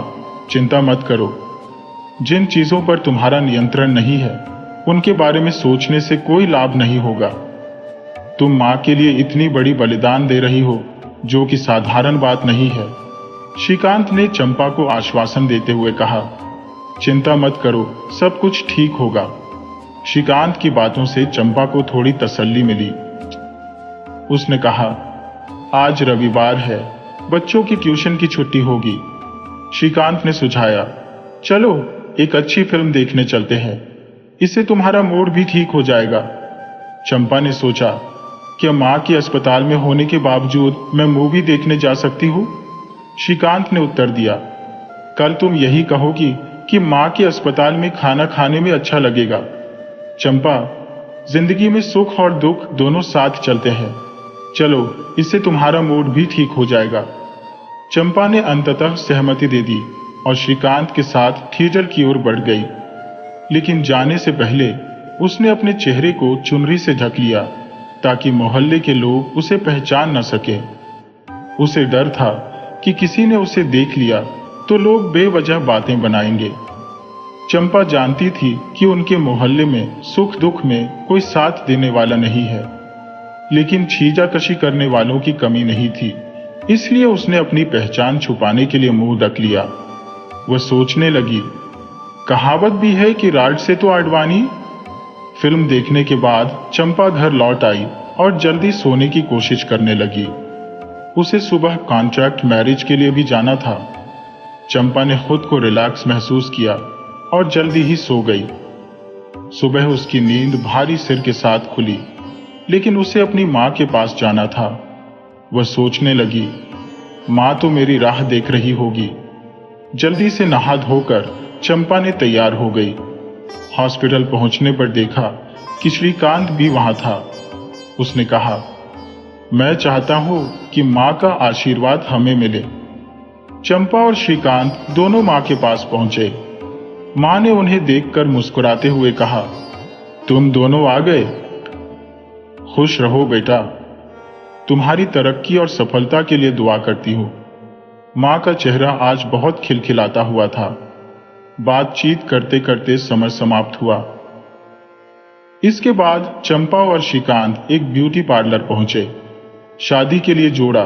चिंता मत करो। जिन चीजों पर तुम्हारा नियंत्रण नहीं है उनके बारे में सोचने से कोई लाभ नहीं होगा। तुम मां के लिए इतनी बड़ी बलिदान दे रही हो जो कि साधारण बात नहीं है। श्रीकांत ने चंपा को आश्वासन देते हुए कहा, चिंता मत करो, सब कुछ ठीक होगा। श्रीकांत की बातों से चंपा को थोड़ी तसल्ली मिली। उसने कहा, आज रविवार है, बच्चों की ट्यूशन की छुट्टी होगी। श्रीकांत ने सुझाया, चलो एक अच्छी फिल्म देखने चलते हैं, इससे तुम्हारा मूड भी ठीक हो जाएगा। चंपा ने सोचा, क्या मां के अस्पताल में होने के बावजूद मैं मूवी देखने जा सकती हूँ? श्रीकांत ने उत्तर दिया, कल तुम यही कहोगी कि मां के अस्पताल में खाना खाने में अच्छा लगेगा। चंपा, जिंदगी में सुख और दुख दोनों साथ चलते हैं, चलो इससे तुम्हारा मूड भी ठीक हो जाएगा। चंपा ने अंततः सहमति दे दी और श्रीकांत के साथ थिएटर की ओर बढ़ गई। लेकिन जाने से पहले उसने अपने चेहरे को चुनरी से ढक लिया ताकि मोहल्ले के लोग उसे पहचान न सके। उसे डर था कि किसी ने उसे देख लिया तो लोग बेवजह बातें बनाएंगे। चंपा जानती थी कि उनके मोहल्ले में सुख दुख में कोई साथ देने वाला नहीं है, लेकिन छीजाकशी करने वालों की कमी नहीं थी, इसलिए उसने अपनी पहचान छुपाने के लिए मुंह ढक लिया। वह सोचने लगी, कहावत भी है कि राड से तो आडवाणी। फिल्म देखने के बाद चंपा घर लौट आई और जल्दी सोने की कोशिश करने लगी। उसे सुबह कॉन्ट्रैक्ट मैरिज के लिए भी जाना था। चंपा ने खुद को रिलैक्स महसूस किया और जल्दी ही सो गई। सुबह उसकी नींद भारी सिर के साथ खुली, लेकिन उसे अपनी मां के पास जाना था। वह सोचने लगी, मां तो मेरी राह देख रही होगी। जल्दी से नहा धोकर चंपा ने तैयार हो गई। हॉस्पिटल पहुंचने पर देखा कि श्रीकांत भी वहां था। उसने कहा, मैं चाहता हूं कि मां का आशीर्वाद हमें मिले। चंपा और श्रीकांत दोनों मां के पास पहुंचे। मां ने उन्हें देखकर मुस्कुराते हुए कहा, तुम दोनों आ गए, खुश रहो बेटा, तुम्हारी तरक्की और सफलता के लिए दुआ करती हूं। मां का चेहरा आज बहुत खिलखिलाता हुआ था। बातचीत करते करते समय समाप्त हुआ। इसके बाद चंपा और श्रीकांत एक ब्यूटी पार्लर पहुंचे। शादी के लिए जोड़ा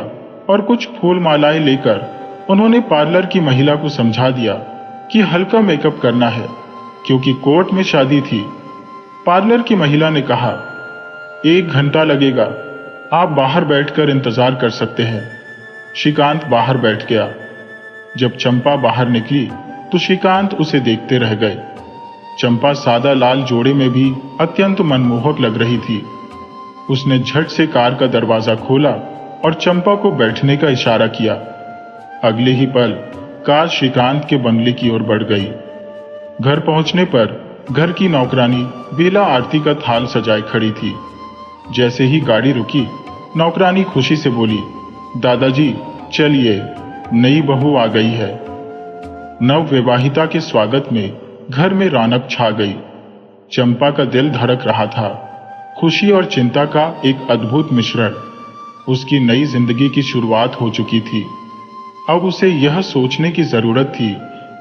और कुछ फूल मालाएं लेकर उन्होंने पार्लर की महिला को समझा दिया कि हल्का मेकअप करना है क्योंकि कोर्ट में शादी थी। पार्लर की महिला ने कहा, 1 घंटा लगेगा, आप बाहर बैठकर इंतजार कर सकते हैं। श्रीकांत बाहर बैठ गया। जब चंपा बाहर निकली तो श्रीकांत उसे देखते रह गए। चंपा सादा लाल जोड़े में भी अत्यंत मनमोहक लग रही थी। उसने झट से कार का दरवाजा खोला और चंपा को बैठने का इशारा किया। अगले ही पल कार श्रीकांत के बंगले की ओर बढ़ गई। घर पहुंचने पर घर की नौकरानी बेला आरती का थाल सजाए खड़ी थी। जैसे ही गाड़ी रुकी, नौकरानी खुशी से बोली, दादाजी चलिए, नई बहू आ गई है। नव विवाहिता के स्वागत में घर में रौनक छा गई। चंपा का दिल धड़क रहा था। खुशी और चिंता का एक अद्भुत मिश्रण। उसकी नई जिंदगी की शुरुआत हो चुकी थी। अब उसे यह सोचने की जरूरत थी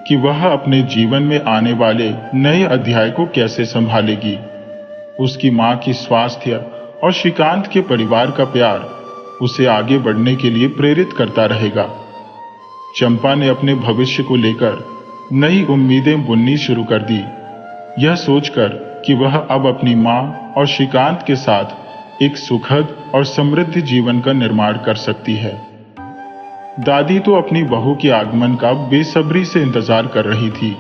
कि वह अपने जीवन में आने वाले नए अध्याय को कैसे संभालेगी। उसकी मां की स्वास्थ्य और श्रीकांत के परिवार का प्यार उसे आगे बढ़ने के लिए प्रेरित करता रहेगा। चंपा ने अपने भविष्य को लेकर नई उम्मीदें बुननी शुरू कर दी, यह सोचकर कि वह अब अपनी मां और श्रीकांत के साथ एक सुखद और समृद्ध जीवन का निर्माण कर सकती है। दादी तो अपनी बहू के आगमन का बेसब्री से इंतजार कर रही थी।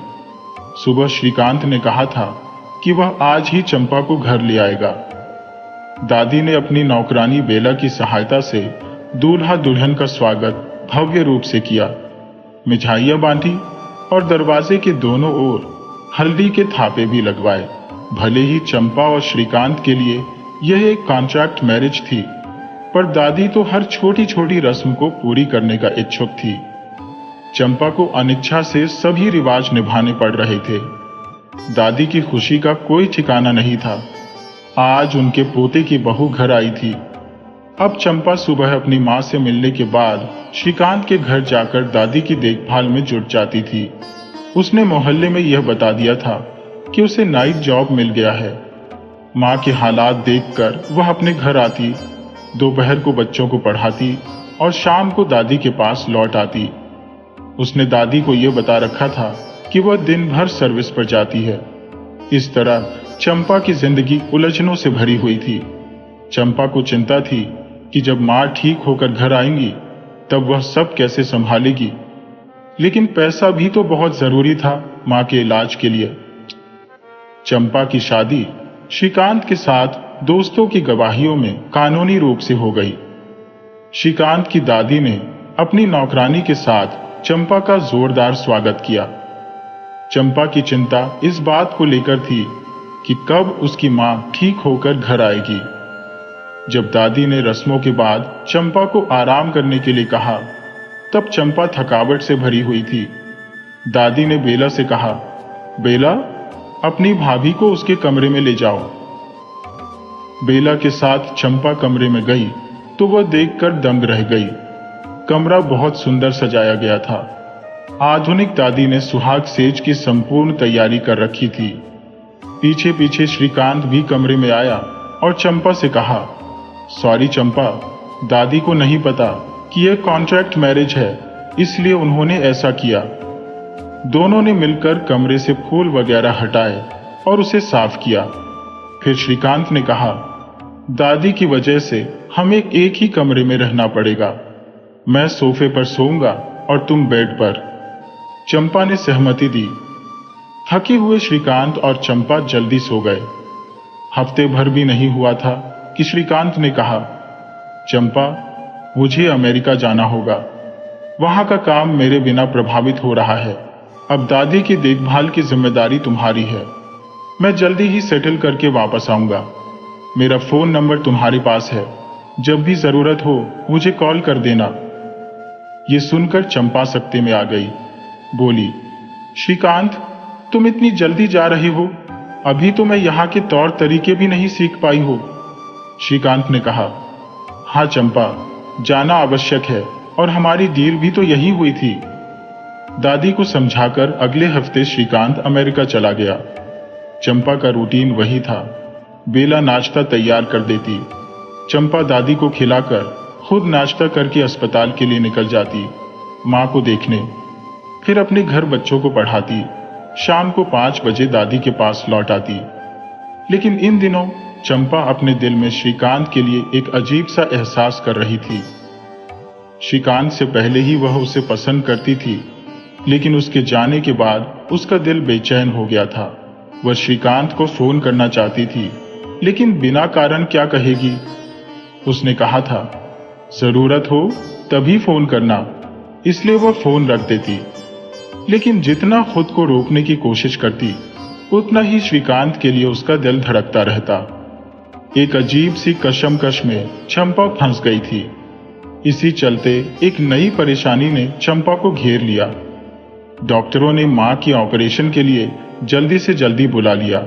सुबह श्रीकांत ने कहा था कि वह आज ही चंपा को घर ले आएगा। दादी ने अपनी नौकरानी बेला की सहायता से दूल्हा दुल्हन का स्वागत भव्य रूप से किया। मिठाइयां बांधी और दरवाजे के दोनों ओर हल्दी के थापे भी लगवाए। भले ही चंपा और श्रीकांत के लिए यह एक कॉन्ट्रैक्ट मैरिज थी, पर दादी तो हर छोटी छोटी रस्म को पूरी करने का इच्छुक थी। चंपा को अनिच्छा से सभी रिवाज निभाने पड़ रहे थे। दादी की खुशी का कोई ठिकाना नहीं था। आज उनके पोते की बहू घर आई थी। अब चंपा सुबह अपनी माँ से मिलने के बाद श्रीकांत के घर जाकर दादी की देखभाल में जुट जाती थी। उसने मोहल्ले में यह बता दिया था कि उसे नाइट जॉब मिल गया है। माँ के हालात देखकर वह अपने घर आती, दोपहर को बच्चों को पढ़ाती और शाम को दादी के पास लौट आती। उसने दादी को यह बता रखा था कि वह दिन भर सर्विस पर जाती है। इस तरह चंपा की जिंदगी उलझनों से भरी हुई थी। चंपा को चिंता थी कि जब माँ ठीक होकर घर आएंगी तब वह सब कैसे संभालेगी, लेकिन पैसा भी तो बहुत जरूरी था माँ के इलाज के लिए। चंपा की शादी श्रीकांत के साथ दोस्तों की गवाहियों में कानूनी रूप से हो गई। श्रीकांत की दादी ने अपनी नौकरानी के साथ चंपा का जोरदार स्वागत किया। चंपा की चिंता इस बात को लेकर थी कि कब उसकी मां ठीक होकर घर आएगी। जब दादी ने रस्मों के बाद चंपा को आराम करने के लिए कहा, तब चंपा थकावट से भरी हुई थी। दादी ने बेला से कहा, बेला, अपनी भाभी को उसके कमरे में ले जाओ। बेला के साथ चंपा कमरे में गई तो वह देखकर दंग रह गई। कमरा बहुत सुंदर सजाया गया था। आधुनिक दादी ने सुहाग सेज की संपूर्ण तैयारी कर रखी थी। पीछे पीछे श्रीकांत भी कमरे में आया और चंपा से कहा, सॉरी चंपा, दादी को नहीं पता कि यह कॉन्ट्रैक्ट मैरिज है, इसलिए उन्होंने ऐसा किया। दोनों ने मिलकर कमरे से फूल वगैरह हटाए और उसे साफ किया। फिर श्रीकांत ने कहा, दादी की वजह से हमें एक ही कमरे में रहना पड़ेगा। मैं सोफे पर सोऊंगा और तुम बेड पर। चंपा ने सहमति दी। थके हुए श्रीकांत और चंपा जल्दी सो गए। हफ्ते भर भी नहीं हुआ था कि श्रीकांत ने कहा, चंपा, मुझे अमेरिका जाना होगा। वहां का काम मेरे बिना प्रभावित हो रहा है। अब दादी की देखभाल की जिम्मेदारी तुम्हारी है। मैं जल्दी ही सेटल करके वापस आऊंगा। मेरा फोन नंबर तुम्हारे पास है। जब भी जरूरत हो मुझे कॉल कर देना। ये सुनकर चंपा सकते में आ गई। बोली, श्रीकांत, तुम इतनी जल्दी जा रहे हो? अभी तो मैं यहाँ के तौर तरीके भी नहीं सीख पाई हो। श्रीकांत ने कहा, हाँ चंपा, जाना आवश्यक है और हमारी डील भी तो यही हुई थी। दादी को समझाकर अगले हफ्ते श्रीकांत अमेरिका चला गया। चंपा का रूटीन वही था। बेला नाश्ता तैयार कर देती। चंपा दादी को खिलाकर खुद नाश्ता करके अस्पताल के लिए निकल जाती, माँ को देखने। फिर अपने घर बच्चों को पढ़ाती। शाम को 5 बजे दादी के पास लौट आती। लेकिन इन दिनों चंपा अपने दिल में श्रीकांत के लिए एक अजीब सा एहसास कर रही थी। श्रीकांत से पहले ही वह उसे पसंद करती थी, लेकिन उसके जाने के बाद उसका दिल बेचैन हो गया था। वह श्रीकांत को फोन करना चाहती थी, लेकिन बिना कारण क्या कहेगी। उसने कहा था, जरूरत हो तभी फोन करना, इसलिए वह फोन रख देती। लेकिन जितना खुद को रोकने की कोशिश करती, उतना ही श्रीकांत के लिए उसका दिल धड़कता रहता। एक अजीब सी कशमकश में चंपा फंस गई थी। इसी चलते एक नई परेशानी ने चंपा को घेर लिया। डॉक्टरों ने मां की ऑपरेशन के लिए जल्दी से जल्दी बुला लिया।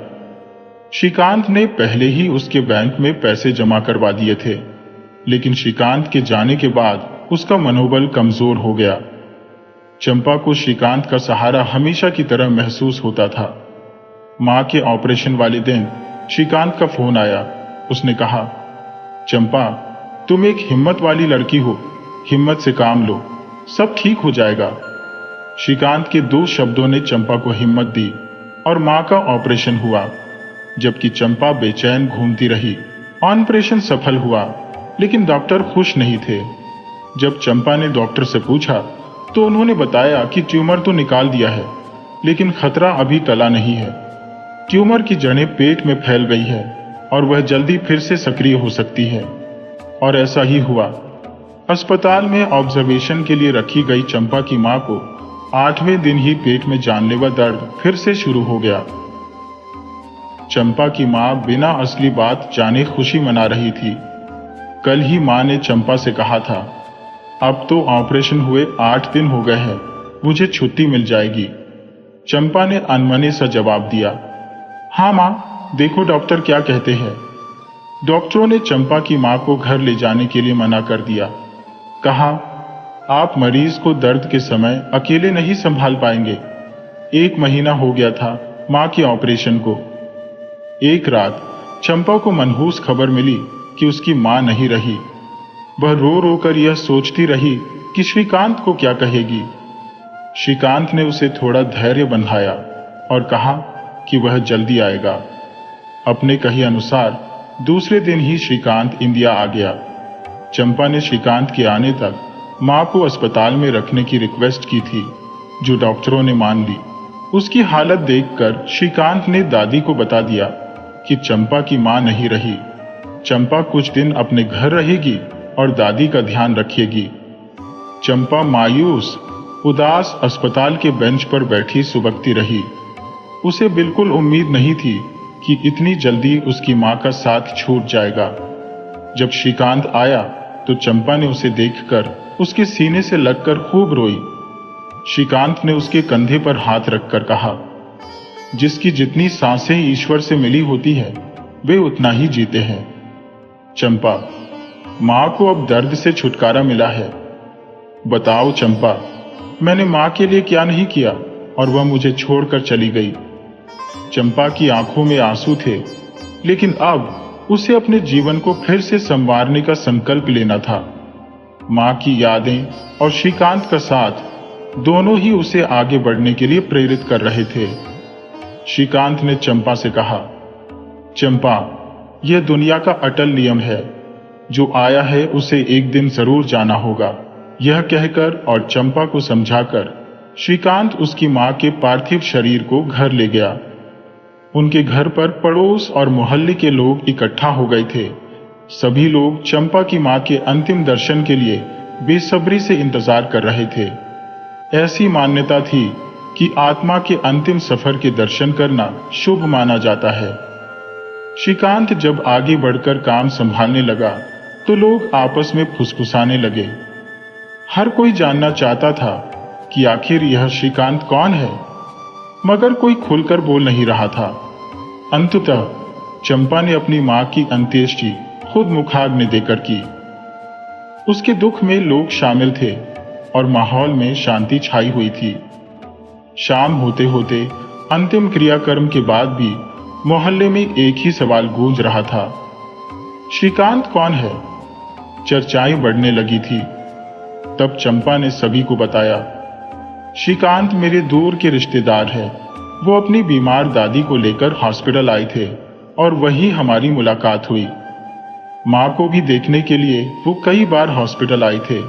श्रीकांत ने पहले ही उसके बैंक में पैसे जमा करवा दिए थे, लेकिन श्रीकांत के जाने के बाद उसका मनोबल कमजोर हो गया। चंपा को श्रीकांत का सहारा हमेशा की तरह महसूस होता था। मां के ऑपरेशन वाले दिन श्रीकांत का फोन आया। उसने कहा, चंपा, तुम एक हिम्मत वाली लड़की हो, हिम्मत से काम लो, सब ठीक हो जाएगा। श्रीकांत के 2 शब्दों ने चंपा को हिम्मत दी और मां का ऑपरेशन हुआ। जबकि चंपा बेचैन घूमती रही। ऑपरेशन सफल हुआ, लेकिन डॉक्टर खुश नहीं थे। जब चंपा ने डॉक्टर से पूछा तो उन्होंने बताया कि ट्यूमर तो निकाल दिया है, लेकिन खतरा अभी टला नहीं है। ट्यूमर की जड़ें पेट में फैल गई है और वह जल्दी फिर से सक्रिय हो सकती है। और ऐसा ही हुआ। अस्पताल में ऑब्जर्वेशन के लिए रखी गई चंपा की मां को 8वें दिन ही पेट में जानलेवा दर्द फिर से शुरू हो गया। चंपा की मां बिना असली बात जाने खुशी मना रही थी। कल ही मां ने चंपा से कहा था, अब तो ऑपरेशन हुए 8 दिन हो गए हैं, मुझे छुट्टी मिल जाएगी। चंपा ने अनमने सा जवाब दिया, हाँ मां, देखो डॉक्टर क्या कहते हैं। डॉक्टरों ने चंपा की मां को घर ले जाने के लिए मना कर दिया। कहा, आप मरीज को दर्द के समय अकेले नहीं संभाल पाएंगे। 1 महीना हो गया था मां के ऑपरेशन को। एक रात चंपा को मनहूस खबर मिली कि उसकी मां नहीं रही। वह रो रो कर यह सोचती रही कि श्रीकांत को क्या कहेगी। श्रीकांत ने उसे थोड़ा धैर्य बंधाया और कहा कि वह जल्दी आएगा। अपने कहे अनुसार दूसरे दिन ही श्रीकांत इंडिया आ गया। चंपा ने श्रीकांत के आने तक मां को अस्पताल में रखने की रिक्वेस्ट की थी, जो डॉक्टरों ने मान ली। उसकी हालत देखकर श्रीकांत ने दादी को बता दिया कि चंपा की मां नहीं रही। चंपा कुछ दिन अपने घर रहेगी और दादी का ध्यान रखेगी। चंपा मायूस, उदास अस्पताल के बेंच पर बैठी सुबकती रही। उसे बिल्कुल उम्मीद नहीं थी कि इतनी जल्दी उसकी मां का साथ छूट जाएगा। जब श्रीकांत आया तो चंपा ने उसे देखकर उसके सीने से लगकर खूब रोई। श्रीकांत ने उसके कंधे पर हाथ रखकर कहा, जिसकी जितनी सांसें ईश्वर से मिली होती है वे उतना ही जीते हैं। चंपा, मां को अब दर्द से छुटकारा मिला है। बताओ चंपा, मैंने मां के लिए क्या नहीं किया और वह मुझे छोड़कर चली गई। चंपा की आंखों में आंसू थे, लेकिन अब उसे अपने जीवन को फिर से संवारने का संकल्प लेना था। मां की यादें और श्रीकांत का साथ दोनों ही उसे आगे बढ़ने के लिए प्रेरित कर रहे थे। श्रीकांत ने चंपा से कहा, चंपा, यह दुनिया का अटल नियम है, जो आया है उसे एक दिन जरूर जाना होगा। यह कहकर और चंपा को समझाकर श्रीकांत उसकी मां के पार्थिव शरीर को घर ले गया। उनके घर पर पड़ोस और मोहल्ले के लोग इकट्ठा हो गए थे। सभी लोग चंपा की मां के अंतिम दर्शन के लिए बेसब्री से इंतजार कर रहे थे। ऐसी मान्यता थी कि आत्मा के अंतिम सफर के दर्शन करना शुभ माना जाता है। श्रीकांत जब आगे बढ़कर काम संभालने लगा तो लोग आपस में फुसफुसाने लगे। हर कोई जानना चाहता था कि आखिर यह श्रीकांत कौन है, मगर कोई खुलकर बोल नहीं रहा था। अंततः चंपा ने अपनी मां की अंत्येष्टि खुद मुखाग्नि देकर की। उसके दुख में लोग शामिल थे और माहौल में शांति छाई हुई थी। शाम होते होते अंतिम क्रियाकर्म के बाद भी मोहल्ले में एक ही सवाल गूंज रहा था, श्रीकांत कौन है? चर्चाएं बढ़ने लगी थी। तब चंपा ने सभी को बताया, श्रीकांत मेरे दूर के रिश्तेदार है। वो अपनी बीमार दादी को लेकर हॉस्पिटल आए थे और वहीं हमारी मुलाकात हुई। मां को भी देखने के लिए वो कई बार हॉस्पिटल आए थे।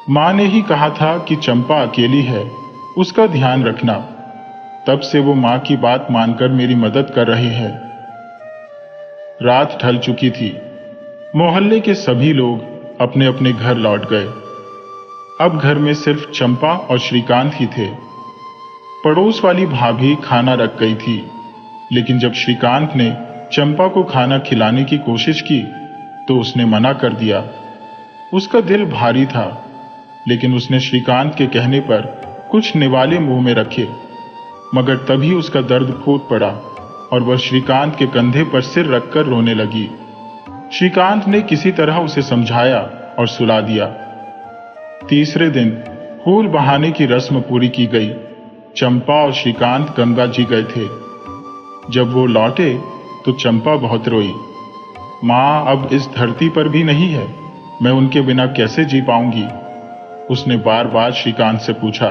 मां ने ही कहा था कि चंपा अकेली है, उसका ध्यान रखना। तब से वो मां की बात मानकर मेरी मदद कर रहे हैं। रात ढल चुकी थी। मोहल्ले के सभी लोग अपने अपने घर लौट गए। अब घर में सिर्फ चंपा और श्रीकांत ही थे। पड़ोस वाली भाभी खाना रख गई थी, लेकिन जब श्रीकांत ने चंपा को खाना खिलाने की कोशिश की तो उसने मना कर दिया। उसका दिल भारी था, लेकिन उसने श्रीकांत के कहने पर कुछ निवाले मुंह में रखे, मगर तभी उसका दर्द फूट पड़ा और वह श्रीकांत के कंधे पर सिर रखकर रोने लगी। श्रीकांत ने किसी तरह उसे समझाया और सुला दिया। तीसरे दिन फूल बहाने की रस्म पूरी की गई। चंपा और श्रीकांत गंगा जी गए थे। जब वो लौटे तो चंपा बहुत रोई। मां अब इस धरती पर भी नहीं है, मैं उनके बिना कैसे जी पाऊंगी? उसने बार बार श्रीकांत से पूछा।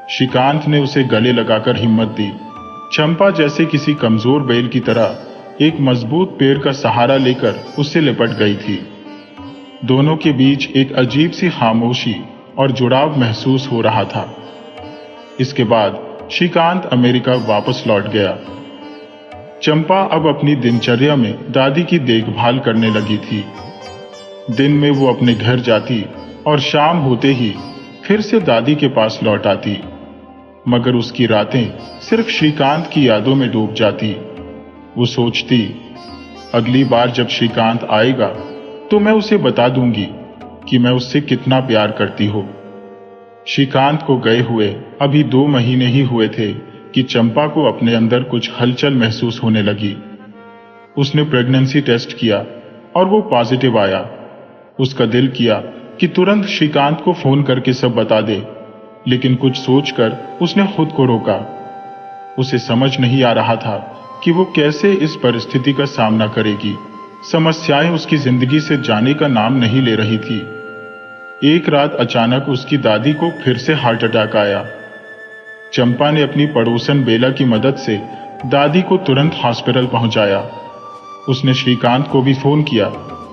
श्रीकांत ने उसे गले लगाकर हिम्मत दी। चंपा जैसे किसी कमजोर बैल की तरह एक मजबूत पेड़ का सहारा लेकर उससे लिपट गई थी। दोनों के बीच एक अजीब सी खामोशी और जुड़ाव महसूस हो रहा था। इसके बाद श्रीकांत अमेरिका वापस लौट गया। चंपा अब अपनी दिनचर्या में दादी की देखभाल करने लगी थी। दिन में वो अपने घर जाती और शाम होते ही फिर से दादी के पास लौट आती, मगर उसकी रातें सिर्फ श्रीकांत की यादों में डूब जाती। वो सोचती, अगली बार जब श्रीकांत आएगा तो मैं उसे बता दूंगी कि मैं उससे कितना प्यार करती हूँ। श्रीकांत को गए हुए अभी 2 महीने ही हुए थे कि चंपा को अपने अंदर कुछ हलचल महसूस होने लगी। उसने प्रेगनेंसी टेस्ट किया और वो पॉजिटिव आया। उसका दिल किया कि तुरंत श्रीकांत को फोन करके सब बता दे, लेकिन कुछ सोचकर उसने खुद को रोका। उसे समझ नहीं आ रहा था कि वो कैसे इस परिस्थिति का सामना करेगी। समस्याएं उसकी जिंदगी से जाने का नाम नहीं ले रही थी। एक रात अचानक उसकी दादी को फिर से हार्ट अटैक आया। चंपा ने अपनी पड़ोसन बेला की मदद से दादी को तुरंत हॉस्पिटल पहुंचाया। उसने श्रीकांत को भी फोन किया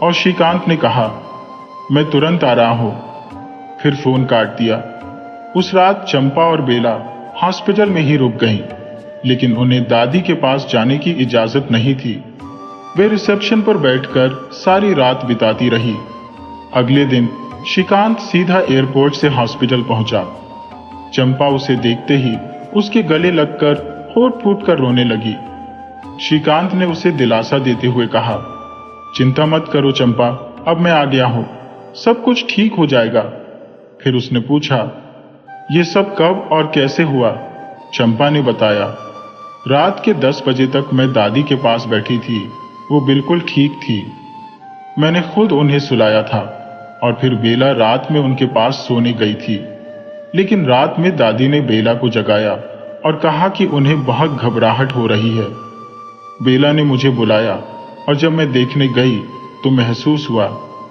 और श्रीकांत ने कहा, मैं तुरंत आ रहा हूं, फिर फोन काट दिया। उस रात चंपा और बेला हॉस्पिटल में ही रुक गईं, लेकिन उन्हें दादी के पास जाने की इजाजत नहीं थी। वे रिसेप्शन पर बैठकर सारी रात बिताती रही। अगले दिन श्रीकांत सीधा एयरपोर्ट से हॉस्पिटल पहुंचा। चंपा उसे देखते ही उसके गले लगकर होठ फूट कर रोने लगी। श्रीकांत ने उसे दिलासा देते हुए कहा, चिंता मत करो चंपा, अब मैं आ गया हूं, सब कुछ ठीक हो जाएगा। फिर उसने पूछा, ये सब कब और कैसे हुआ? चंपा ने बताया, रात के 10 बजे तक मैं दादी के पास बैठी थी, वो बिल्कुल ठीक थी। मैंने खुद उन्हें सुलाया था और फिर बेला रात में उनके पास सोने गई थी। लेकिन रात में दादी ने बेला को जगाया और कहा कि उन्हें बहुत घबराहट हो रही है। बेला ने मुझे बुलाया और जब मैं देखने गई तो महसूस हुआ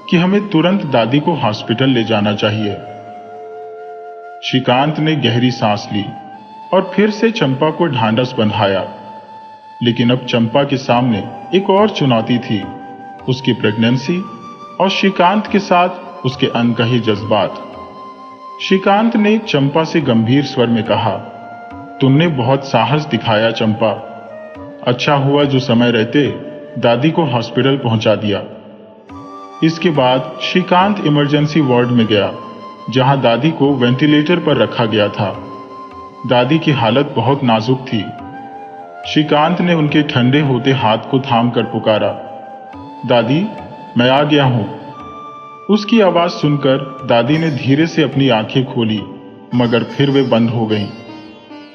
कि हमें तुरंत दादी को हॉस्पिटल ले जाना चाहिए। श्रीकांत ने गहरी सांस ली और फिर से चंपा को ढांढस बंधाया। लेकिन अब चंपा के सामने एक और चुनौती थी, उसकी प्रेगनेंसी और श्रीकांत के साथ उसके अनकहे जज्बात। श्रीकांत ने चंपा से गंभीर स्वर में कहा, तुमने बहुत साहस दिखाया चंपा, अच्छा हुआ जो समय रहते दादी को हॉस्पिटल पहुंचा दिया। इसके बाद श्रीकांत इमरजेंसी वार्ड में गया, जहां दादी को वेंटिलेटर पर रखा गया था। दादी की हालत बहुत नाजुक थी। श्रीकांत ने उनके ठंडे होते हाथ को थामकर पुकारा, दादी मैं आ गया हूं। उसकी आवाज सुनकर दादी ने धीरे से अपनी आंखें खोली, मगर फिर वे बंद हो गईं।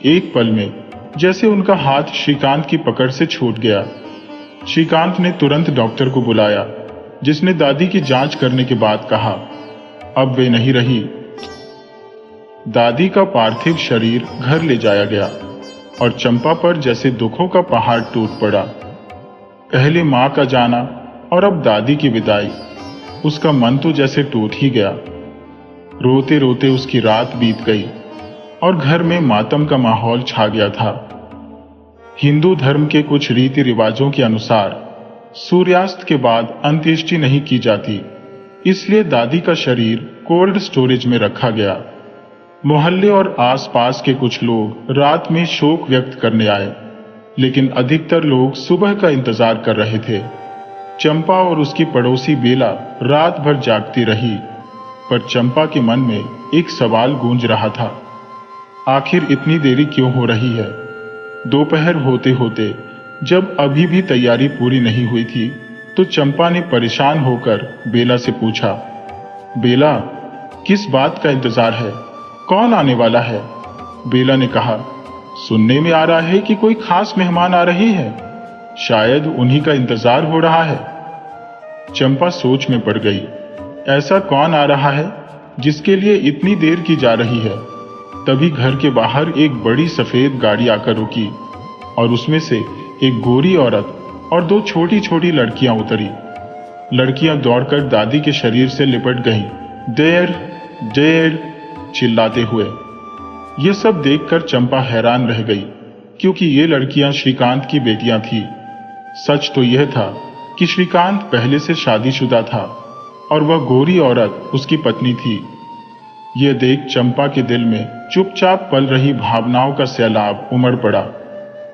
एक पल में जैसे उनका हाथ श्रीकांत की पकड़ से छूट गया। श्रीकांत ने तुरंत डॉक्टर को बुलाया, जिसने दादी की जांच करने के बाद कहा, अब वे नहीं रही। दादी का पार्थिव शरीर घर ले जाया गया और चंपा पर जैसे दुखों का पहाड़ टूट पड़ा। पहले मां का जाना और अब दादी की विदाई, उसका मन तो जैसे टूट ही गया। रोते रोते उसकी रात बीत गई और घर में मातम का माहौल छा गया था। हिंदू धर्म के कुछ रीति रिवाजों के अनुसार सूर्यास्त के बाद अंत्येष्टि नहीं की जाती, इसलिए दादी का शरीर कोल्ड स्टोरेज में रखा गया। मोहल्ले और आसपास के कुछ लोग रात में शोक व्यक्त करने आए, लेकिन अधिकतर लोग सुबह का इंतजार कर रहे थे। चंपा और उसकी पड़ोसी बेला रात भर जागती रही, पर चंपा के मन में एक सवाल गूंज रहा था, आखिर इतनी देरी क्यों हो रही है? दोपहर होते होते जब अभी भी तैयारी पूरी नहीं हुई थी, तो चंपा ने परेशान होकर बेला से पूछा, बेला किस बात का इंतजार है? कौन आने वाला है? बेला ने कहा, सुनने में आ रहा है कि कोई खास मेहमान आ रहे हैं, शायद उन्हीं का इंतजार हो रहा है। चंपा सोच में पड़ गई, ऐसा कौन आ रहा है जिसके लिए इतनी देर की जा रही है? तभी घर के बाहर एक बड़ी सफेद गाड़ी आकर रुकी और उसमें से एक गोरी औरत और दो छोटी छोटी लड़कियां उतरी। लड़कियां दौड़कर दादी के शरीर से लिपट गईं, देर देर चिल्लाते हुए। यह सब देखकर चंपा हैरान रह गई, क्योंकि ये लड़कियां श्रीकांत की बेटियां थीं। सच तो यह था कि श्रीकांत पहले से शादीशुदा था और वह गोरी औरत उसकी पत्नी थी। यह देख चंपा के दिल में चुपचाप पल रही भावनाओं का सैलाब उमड़ पड़ा,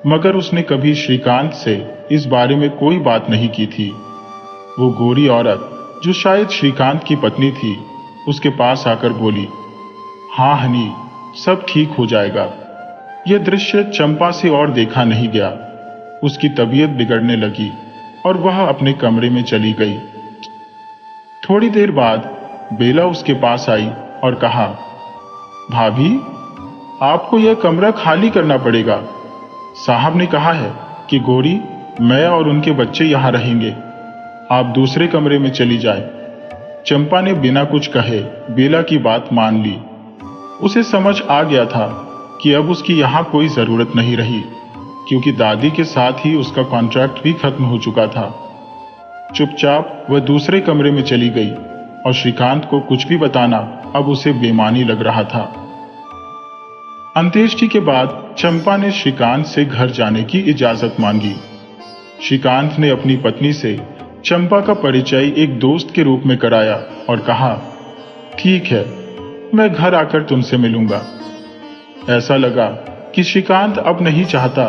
मगर उसने कभी श्रीकांत से इस बारे में कोई बात नहीं की थी। वो गोरी औरत, जो शायद श्रीकांत की पत्नी थी, उसके पास आकर बोली, हाँ हनी, सब ठीक हो जाएगा। यह दृश्य चंपा से और देखा नहीं गया। उसकी तबीयत बिगड़ने लगी और वह अपने कमरे में चली गई। थोड़ी देर बाद बेला उसके पास आई और कहा, भाभी आपको यह कमरा खाली करना पड़ेगा। साहब ने कहा है कि गोरी मैं और उनके बच्चे यहाँ रहेंगे, आप दूसरे कमरे में चली जाएं। चंपा ने बिना कुछ कहे बेला की बात मान ली। उसे समझ आ गया था कि अब उसकी यहाँ कोई जरूरत नहीं रही, क्योंकि दादी के साथ ही उसका कॉन्ट्रैक्ट भी खत्म हो चुका था। चुपचाप वह दूसरे कमरे में चली गई और श्रीकांत को कुछ भी बताना अब उसे बेमानी लग रहा था। अंत्येष्टि के बाद चंपा ने श्रीकांत से घर जाने की इजाजत मांगी। श्रीकांत ने अपनी पत्नी से चंपा का परिचय एक दोस्त के रूप में कराया और कहा, ठीक है, मैं घर आकर तुमसे मिलूंगा। ऐसा लगा कि श्रीकांत अब नहीं चाहता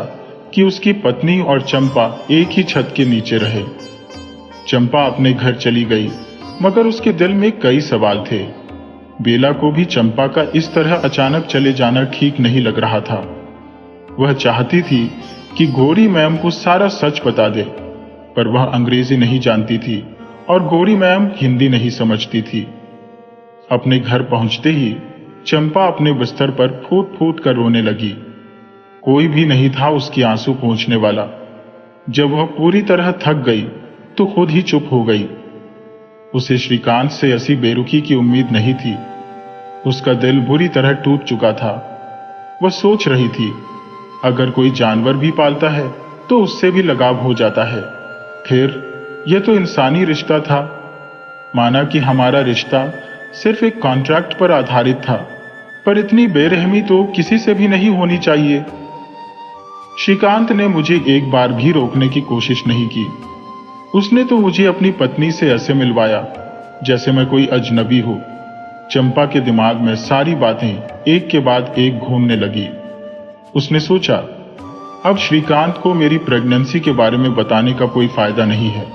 कि उसकी पत्नी और चंपा एक ही छत के नीचे रहे। चंपा अपने घर चली गई, मगर उसके दिल में कई सवाल थे। बेला को भी चंपा का इस तरह अचानक चले जाना ठीक नहीं लग रहा था। वह चाहती थी कि गौरी मैम को सारा सच बता दे, पर वह अंग्रेजी नहीं जानती थी और गौरी मैम हिंदी नहीं समझती थी। अपने घर पहुंचते ही चंपा अपने बिस्तर पर फूट फूट कर रोने लगी। कोई भी नहीं था उसकी आंसू पोंछने वाला। जब वह पूरी तरह थक गई तो खुद ही चुप हो गई। उसे श्रीकांत से ऐसी बेरुखी की उम्मीद नहीं थी। उसका दिल बुरी तरह टूट चुका था। वह सोच रही थी, अगर कोई जानवर भी पालता है तो उससे भी लगाव हो जाता है। फिर यह तो इंसानी रिश्ता था। माना कि हमारा रिश्ता सिर्फ एक कॉन्ट्रैक्ट पर आधारित था, पर इतनी बेरहमी तो किसी से भी नहीं होनी चाहिए। श्रीकांत ने मुझे एक बार भी रोकने की कोशिश नहीं की। उसने तो मुझे अपनी पत्नी से ऐसे मिलवाया जैसे मैं कोई अजनबी हूं। चंपा के दिमाग में सारी बातें एक के बाद एक घूमने लगी। उसने सोचा, अब श्रीकांत को मेरी प्रेगनेंसी के बारे में बताने का कोई फायदा नहीं है।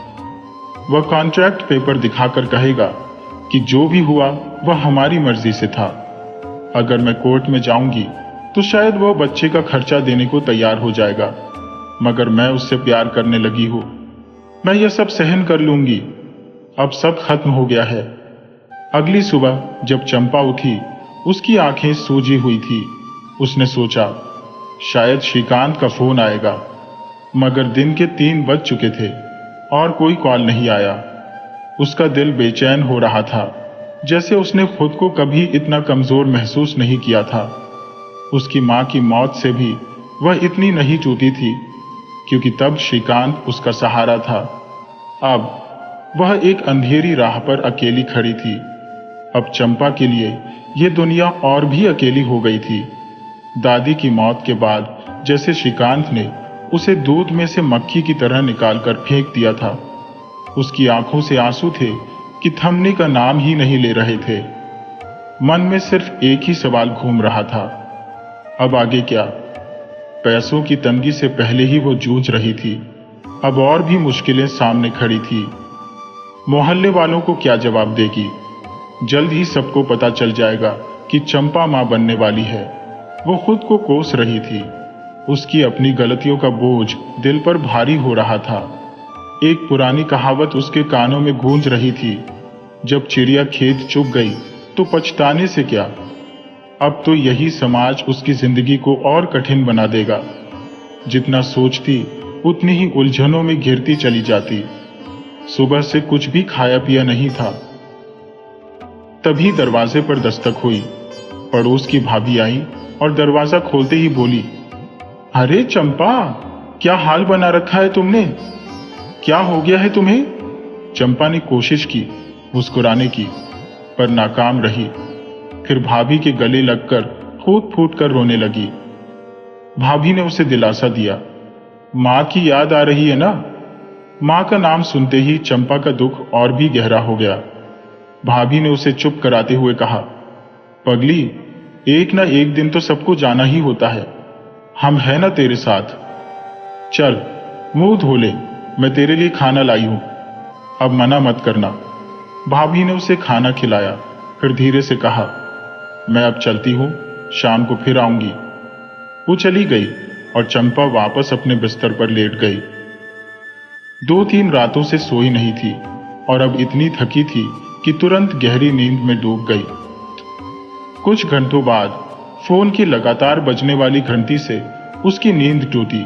वह कॉन्ट्रैक्ट पेपर दिखाकर कहेगा कि जो भी हुआ वह हमारी मर्जी से था। अगर मैं कोर्ट में जाऊंगी तो शायद वह बच्चे का खर्चा देने को तैयार हो जाएगा, मगर मैं उससे प्यार करने लगी हूं। मैं यह सब सहन कर लूंगी। अब सब खत्म हो गया है। अगली सुबह जब चंपा उठी, उसकी आंखें सूजी हुई थी। उसने सोचा, शायद श्रीकांत का फोन आएगा, मगर दिन के 3 बज चुके थे और कोई कॉल नहीं आया। उसका दिल बेचैन हो रहा था, जैसे उसने खुद को कभी इतना कमजोर महसूस नहीं किया था। उसकी मां की मौत से भी वह इतनी नहीं टूटी थी, क्योंकि तब श्रीकांत उसका सहारा था। अब वह एक अंधेरी राह पर अकेली खड़ी थी। अब चंपा के लिए यह दुनिया और भी अकेली हो गई थी। दादी की मौत के बाद जैसे श्रीकांत ने उसे दूध में से मक्खी की तरह निकालकर फेंक दिया था। उसकी आंखों से आंसू थे कि थमने का नाम ही नहीं ले रहे थे। मन में सिर्फ एक ही सवाल घूम रहा था, अब आगे क्या? पैसों की तंगी से पहले ही वो जूझ रही थी, अब और भी मुश्किलें सामने खड़ी थी। मोहल्ले वालों को क्या जवाब देगी? जल्द ही सबको पता चल जाएगा कि चंपा मां बनने वाली है। वो खुद को कोस रही थी। उसकी अपनी गलतियों का बोझ दिल पर भारी हो रहा था। एक पुरानी कहावत उसके कानों में गूंज रही थी, जब चिड़िया खेत चुग गई तो पछताने से क्या। अब तो यही समाज उसकी जिंदगी को और कठिन बना देगा। जितना सोचती उतनी ही उलझनों में घिरती चली जाती। सुबह से कुछ भी खाया पिया नहीं था। तभी दरवाजे पर दस्तक हुई। पड़ोस की भाभी आई और दरवाजा खोलते ही बोली, अरे चंपा, क्या हाल बना रखा है तुमने? क्या हो गया है तुम्हें? चंपा ने कोशिश की मुस्कुराने की, पर नाकाम रही। फिर भाभी के गले लगकर फूट फूट कर रोने लगी। भाभी ने उसे दिलासा दिया, मां की याद आ रही है ना? मां का नाम सुनते ही चंपा का दुख और भी गहरा हो गया। भाभी ने उसे चुप कराते हुए कहा, पगली, एक ना एक दिन तो सबको जाना ही होता है। हम है ना तेरे साथ। चल मुंह धो ले, मैं तेरे लिए खाना लाई हूं। अब मना मत करना। भाभी ने उसे खाना खिलाया, फिर धीरे से कहा, मैं अब चलती हूं, शाम को फिर आऊंगी। वो चली गई और चंपा वापस अपने बिस्तर पर लेट गई। 2-3 रातों से सोई नहीं थी और अब इतनी थकी थी कि तुरंत गहरी नींद में डूब गई। कुछ घंटों बाद फोन की लगातार बजने वाली घंटी से उसकी नींद टूटी।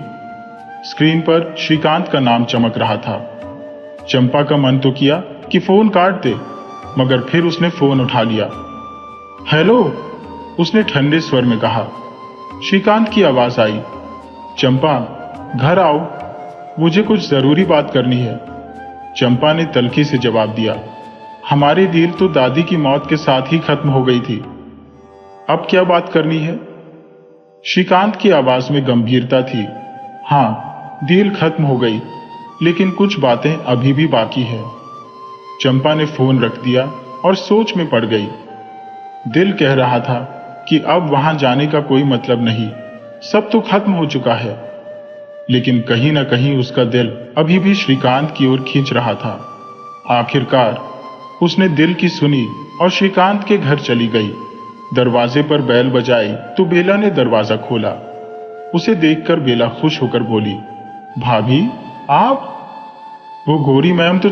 स्क्रीन पर श्रीकांत का नाम चमक रहा था। चंपा का मन तो किया कि फोन काट दे, मगर फिर उसने फोन उठा लिया। हेलो, उसने ठंडे स्वर में कहा। श्रीकांत की आवाज आई। चंपा, घर आओ, मुझे कुछ जरूरी बात करनी है। चंपा ने तल्खी से जवाब दिया। हमारी डील तो दादी की मौत के साथ ही खत्म हो गई थी। अब क्या बात करनी है? श्रीकांत की आवाज में गंभीरता थी। हाँ, डील खत्म हो गई, लेकिन कुछ बातें अभी भी बाकी है। चंपा ने फोन रख दिया और सोच में पड़ गई। दिल कह रहा था कि अब वहां जाने का कोई मतलब नहीं, सब तो खत्म हो चुका है। लेकिन कहीं ना कहीं उसका दिल अभी भी श्रीकांत की ओर खींच रहा था। आखिरकार उसने दिल की सुनी और श्रीकांत के घर चली गई। दरवाजे पर बैल बजाई तो बेला ने दरवाजा खोला। उसे देखकर बेला खुश होकर बोली, भाभी आप? वो गोरी मैम तो